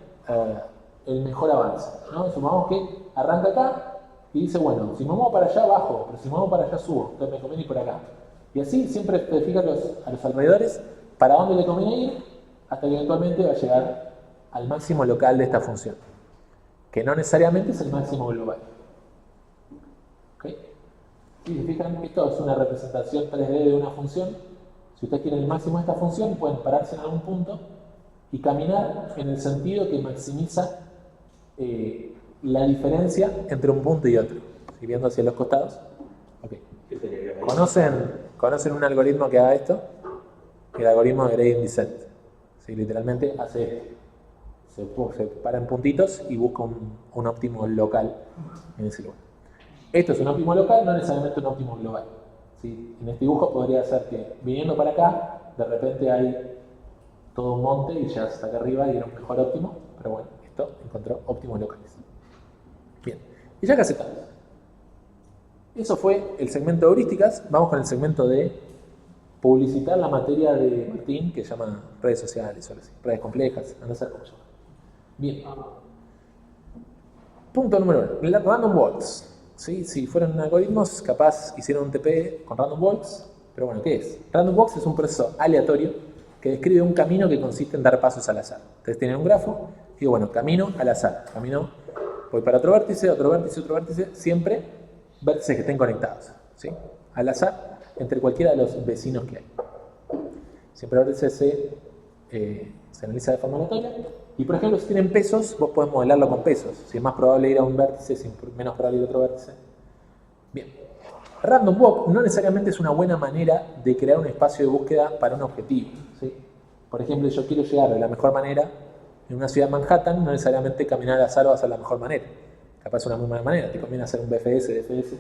el mejor avance, ¿no? Supongamos que arranca acá y dice, bueno, si me muevo para allá bajo, pero si me muevo para allá subo, entonces me conviene ir por acá. Y así siempre te fijas a los alrededores para dónde le conviene ir, hasta que eventualmente va a llegar al máximo local de esta función, que no necesariamente es el máximo global. ¿Ok? Si se fijan, esto es una representación 3D de una función. Si ustedes quieren el máximo de esta función, pueden pararse en algún punto y caminar en el sentido que maximiza la diferencia entre un punto y otro. ¿Sí? Viendo hacia los costados. Okay. ¿Conocen un algoritmo que haga esto? El algoritmo de gradient descent. ¿Sí? Literalmente hace esto. Se para en puntitos y busca un óptimo local en ese lugar. Esto es un óptimo local, no necesariamente un óptimo global. ¿Sí? En este dibujo podría ser que viniendo para acá, de repente hay todo un monte y ya hasta acá arriba y era un mejor óptimo, pero bueno, esto encontró óptimos locales. Bien, y ya casi estamos. Eso fue el segmento de heurísticas. Vamos con el segmento de publicitar la materia de Martín, que se llama redes sociales o algo así, redes complejas, anda a saber cómo se llama. Bien. Punto número 1, random walks. ¿Sí? Si fueran algoritmos, capaz hicieron un TP con random walks, pero bueno, ¿qué es? Random walks es un proceso aleatorio que describe un camino que consiste en dar pasos al azar. Ustedes tienen un grafo, y digo, bueno, camino al azar, camino, voy para otro vértice, otro vértice, otro vértice, siempre vértices que estén conectados, ¿sí? Al azar, entre cualquiera de los vecinos que hay. Siempre el vértice se analiza de forma aleatoria. Y por ejemplo, si tienen pesos, vos podés modelarlo con pesos. Si es más probable ir a un vértice, si es menos probable ir a otro vértice. Bien. Random walk no necesariamente es una buena manera de crear un espacio de búsqueda para un objetivo, ¿sí? Por ejemplo, yo quiero llegar de la mejor manera en una ciudad de Manhattan, no necesariamente caminar al azar va a ser la mejor manera. Capaz es una muy mala manera, te conviene hacer un BFS, DFS,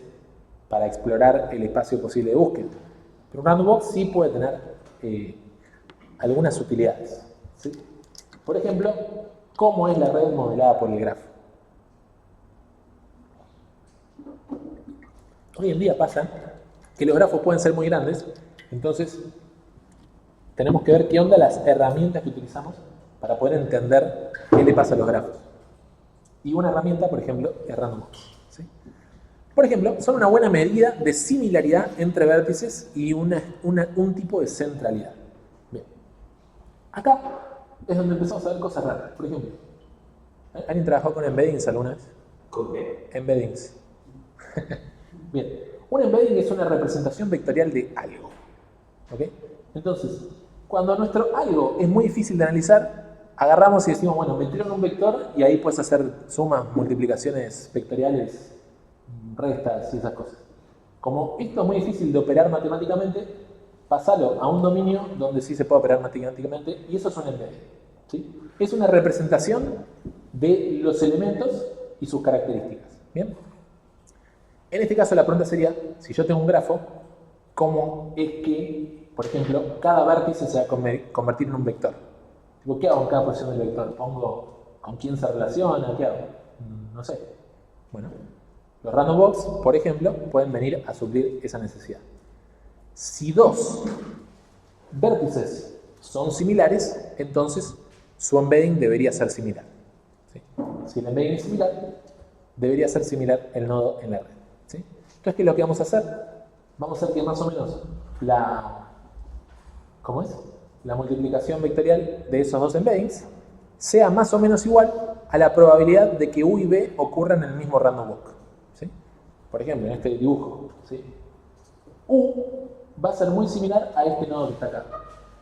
para explorar el espacio posible de búsqueda. Pero un random walk sí puede tener algunas utilidades, ¿sí? Por ejemplo, ¿cómo es la red modelada por el grafo? Hoy en día pasa que los grafos pueden ser muy grandes, entonces tenemos que ver qué onda las herramientas que utilizamos para poder entender qué le pasa a los grafos. Y una herramienta, por ejemplo, es Random Walks, ¿sí? Por ejemplo, son una buena medida de similaridad entre vértices y un tipo de centralidad. Bien. Acá es donde empezamos a ver cosas raras. Por ejemplo, ¿alguien trabajó con embeddings alguna vez? ¿Con qué? Embeddings. Bien. Un embedding es una representación vectorial de algo. ¿Ok? Entonces, cuando nuestro algo es muy difícil de analizar, agarramos y decimos, bueno, metieron un vector y ahí puedes hacer sumas, multiplicaciones vectoriales, restas y esas cosas. Como esto es muy difícil de operar matemáticamente, pasalo a un dominio donde sí se puede operar matemáticamente y eso es un embedding, ¿sí? Es una representación de los elementos y sus características. ¿Bien? En este caso la pregunta sería, si yo tengo un grafo, ¿cómo es que, por ejemplo, cada vértice se va a convertir en un vector? Tipo, ¿qué hago en cada posición del vector? ¿Pongo con quién se relaciona? ¿Qué hago? No sé. Bueno, los random walks, por ejemplo, pueden venir a suplir esa necesidad. Si dos vértices son similares, entonces su embedding debería ser similar, ¿sí? Si el embedding es similar, debería ser similar el nodo en la red, ¿sí? Entonces, ¿qué es lo que vamos a hacer? Vamos a hacer que más o menos ¿cómo es? La multiplicación vectorial de esos dos embeddings sea más o menos igual a la probabilidad de que U y B ocurran en el mismo random walk, ¿sí? Por ejemplo, en este dibujo, ¿sí? U va a ser muy similar a este nodo que está acá.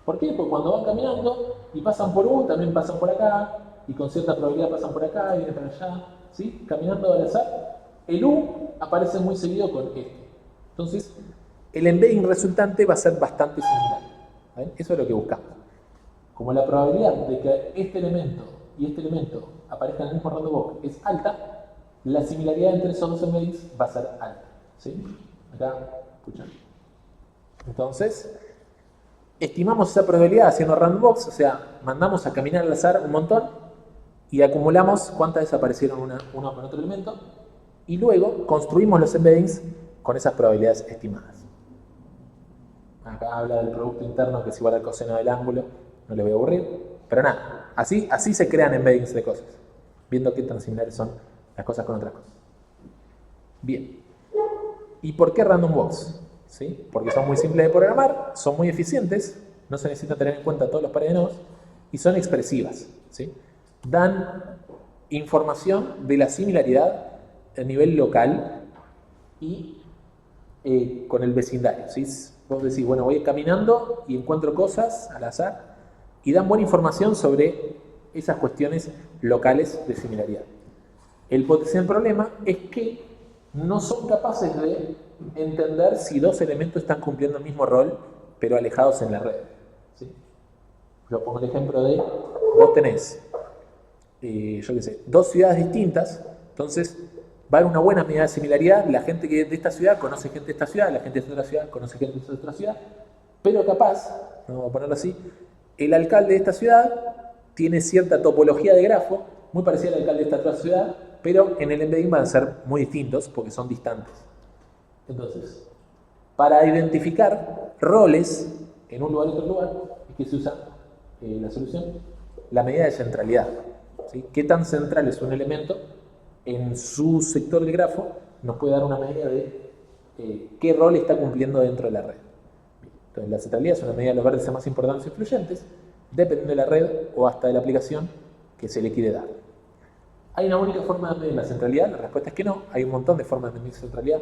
¿Por qué? Porque cuando van caminando y pasan por U, también pasan por acá, y con cierta probabilidad pasan por acá y vienen para allá, ¿sí? Caminando al azar, el U aparece muy seguido con este. Entonces, el embedding resultante va a ser bastante similar. ¿Ven? Eso es lo que buscamos. Como la probabilidad de que este elemento y este elemento aparezcan en el mismo random walk es alta, la similaridad entre esos dos embeddings va a ser alta, ¿sí? Acá, escuchan. Entonces, estimamos esa probabilidad haciendo random walks, o sea, mandamos a caminar al azar un montón y acumulamos cuántas desaparecieron uno con otro elemento y luego construimos los embeddings con esas probabilidades estimadas. Acá habla del producto interno que es igual al coseno del ángulo, no les voy a aburrir, pero nada, así se crean embeddings de cosas, viendo qué tan similares son las cosas con otras cosas. Bien, ¿y por qué random walks? ¿Sí? Porque son muy simples de programar, son muy eficientes, no se necesita tener en cuenta todos los pares de nodos y son expresivas, ¿sí? Dan información de la similaridad a nivel local y con el vecindario, ¿sí? Vos decís, bueno, voy caminando y encuentro cosas al azar y dan buena información sobre esas cuestiones locales de similaridad. El potencial problema es que no son capaces de entender si dos elementos están cumpliendo el mismo rol, pero alejados en la red, ¿sí? Yo pongo el ejemplo de, vos tenés, yo qué sé, dos ciudades distintas, entonces va a haber una buena medida de similaridad, la gente que es de esta ciudad conoce gente de esta ciudad, la gente de otra ciudad conoce gente de otra ciudad, pero capaz, vamos a ponerlo así, el alcalde de esta ciudad tiene cierta topología de grafo, muy parecida al alcalde de esta otra ciudad, pero en el embedding van a ser muy distintos porque son distantes. Entonces, para identificar roles en un lugar y otro lugar, es que se usa la solución, la medida de centralidad. ¿Sí? ¿Qué tan central es un elemento en su sector del grafo? Nos puede dar una medida de qué rol está cumpliendo dentro de la red. Entonces, la centralidad es una medida de los vértices más importantes e influyentes, dependiendo de la red o hasta de la aplicación que se le quiere dar. ¿Hay una única forma de medir la centralidad? La respuesta es que no. Hay un montón de formas de medir centralidad.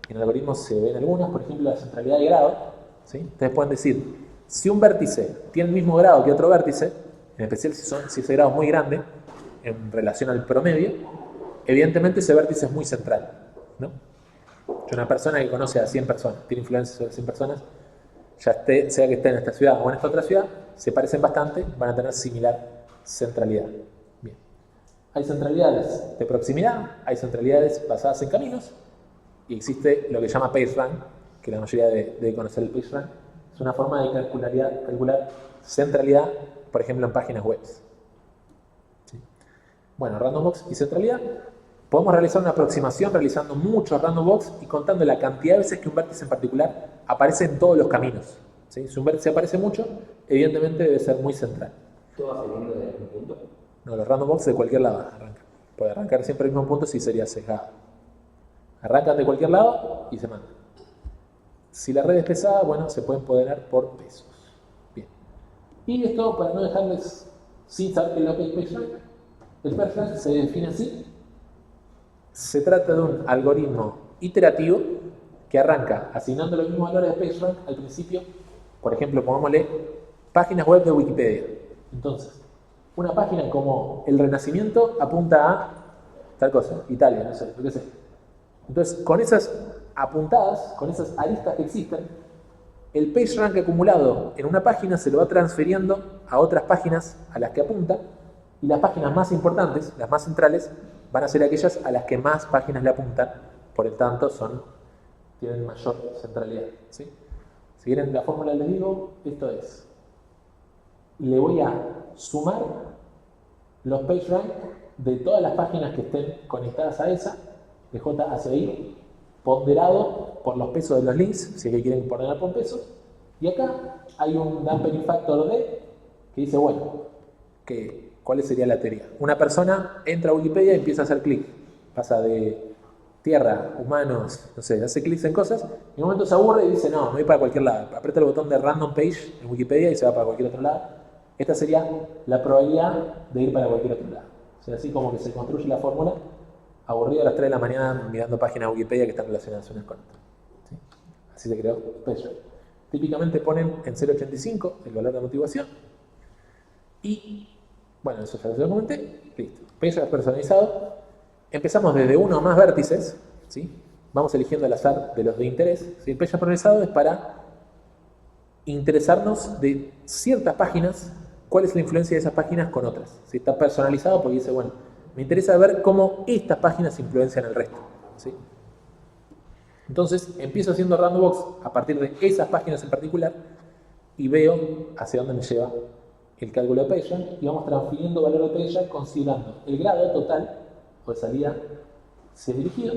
En algoritmos se ven algunas, por ejemplo, la centralidad de grado. ¿Sí? Ustedes pueden decir, si un vértice tiene el mismo grado que otro vértice, en especial si ese grado es muy grande, en relación al promedio, evidentemente ese vértice es muy central, ¿no? Una persona que conoce a 100 personas, tiene influencia sobre 100 personas, sea que esté en esta ciudad o en esta otra ciudad, se parecen bastante, van a tener similar centralidad. Bien. Hay centralidades de proximidad, hay centralidades basadas en caminos, y existe lo que se llama PageRank, que la mayoría debe conocer el PageRank. Es una forma de calcular centralidad, por ejemplo, en páginas web. ¿Sí? Bueno, randombox y centralidad. Podemos realizar una aproximación realizando muchos randombox y contando la cantidad de veces que un vértice en particular aparece en todos los caminos. ¿Sí? Si un vértice aparece mucho, evidentemente debe ser muy central. ¿Todo saliendo del mismo punto? No, los randombox de cualquier lado arrancan. Puede arrancar siempre al mismo punto si sería sesgado. Arrancan de cualquier lado y se mandan. Si la red es pesada, bueno, se pueden ponderar por pesos. Bien. Y esto, para no dejarles sin saber qué es lo que es PageRank, el PageRank se define así. Se trata de un algoritmo iterativo que arranca asignando los mismos valores de PageRank al principio. Por ejemplo, pongámosle páginas web de Wikipedia. Entonces, una página como El Renacimiento apunta a tal cosa, Italia, no sé, lo que sea. Entonces, con esas apuntadas, con esas aristas que existen, el PageRank acumulado en una página se lo va transfiriendo a otras páginas a las que apunta, y las páginas más importantes, las más centrales, van a ser aquellas a las que más páginas le apuntan, por el tanto tienen mayor centralidad. ¿Sí? Si quieren la fórmula les digo, esto es, le voy a sumar los PageRank de todas las páginas que estén conectadas a esa, de J hacia I, ponderado por los pesos de los links, si es que quieren ponderar por pesos, y acá hay un dampening factor D que dice, bueno, ¿cuál sería la teoría? Una persona entra a Wikipedia y empieza a hacer clic, pasa de tierra, humanos, no sé, hace clics en cosas, y en un momento se aburre y dice, no, me voy para cualquier lado, aprieta el botón de Random Page en Wikipedia y se va para cualquier otro lado. Esta sería la probabilidad de ir para cualquier otro lado. O sea, así como que se construye la fórmula, aburrido a las 3 de la mañana mirando páginas de Wikipedia que están relacionadas unas con otras. ¿Sí? Así se creó PageRank. Típicamente ponen en 0.85 el valor de motivación. Y, bueno, eso ya lo comenté. Listo. PageRank personalizado. Empezamos desde uno o más vértices. ¿Sí? Vamos eligiendo al azar de los de interés. ¿Sí? El PageRank personalizado es para interesarnos de ciertas páginas, cuál es la influencia de esas páginas con otras. ¿Sí? Está personalizado porque dice, bueno, me interesa ver cómo estas páginas influencian el resto. ¿Sí? Entonces, empiezo haciendo randombox a partir de esas páginas en particular y veo hacia dónde me lleva el cálculo de PageRank y vamos transfiriendo valor de PageRank considerando el grado total o de salida si es dirigido,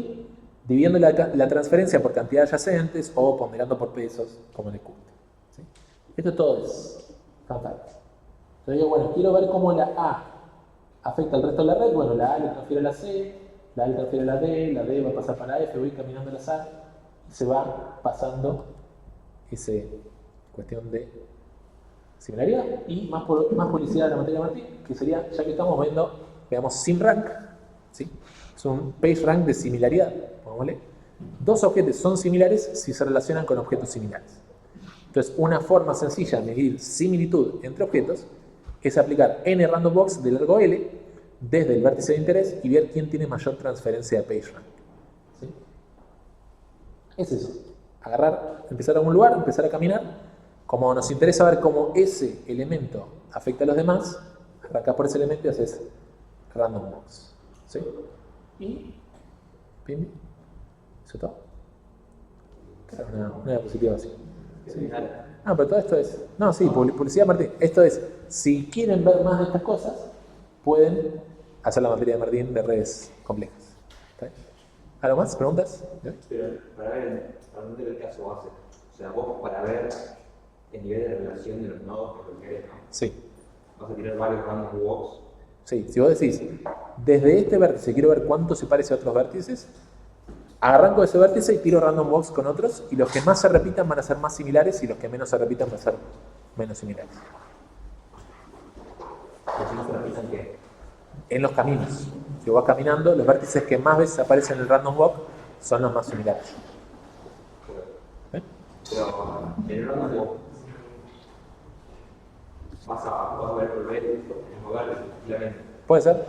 dividiendo la transferencia por cantidad de adyacentes o ponderando por pesos, como les guste. ¿Sí? Esto todo es fantástico. Entonces digo, bueno, quiero ver cómo la A afecta al resto de la red. Bueno, la A le transfiere a la C, la A le transfiere a la D va a pasar para F, voy caminando al azar y se va pasando esa cuestión de similaridad. Y más publicidad de la materia de Martín, que sería, ya que estamos viendo, veamos SimRank, ¿sí? Es un PageRank de similaridad. Pongámosle. Dos objetos son similares si se relacionan con objetos similares. Entonces, una forma sencilla de medir similitud entre objetos es aplicar n randombox de largo L desde el vértice de interés y ver quién tiene mayor transferencia de PageRank. ¿Sí? Es eso. Agarrar, empezar a un lugar, empezar a caminar. Como nos interesa ver cómo ese elemento afecta a los demás, arrancas por ese elemento y haces randombox. ¿Sí? Y pim, eso es todo. Claro, una diapositiva así. ¿Sí? Ah, pero todo esto es... No, sí, publicidad, Martín. Esto es, si quieren ver más de estas cosas, pueden hacer la materia de Martín de redes complejas. ¿Está bien? ¿Algo más? ¿Preguntas? Pero para ver dónde era el caso base. O sea, vos para ver el nivel de relación de los nodos que lo querés, ¿no? Sí. Vas a tirar varios random walks. Sí, si vos decís, desde este vértice quiero ver cuánto se parece a otros vértices, arranco de ese vértice y tiro random walks con otros, y los que más se repitan van a ser más similares y los que menos se repitan van a ser menos similares. Pero si no se repitan, ¿qué? En los caminos, si vos vas caminando, los vértices que más veces aparecen en el random walk son los más similares. ¿Eh? Pero en el random walk vas a ver volver el mismo verde, tranquilamente. Puede ser,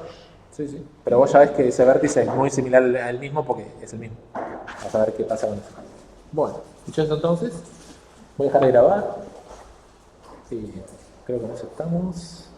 sí, sí. Pero vos ya ves que ese vértice es muy similar al mismo porque es el mismo. Vas a ver qué pasa con eso. Bueno, dicho eso entonces, voy a dejar de grabar. Y creo que con eso estamos.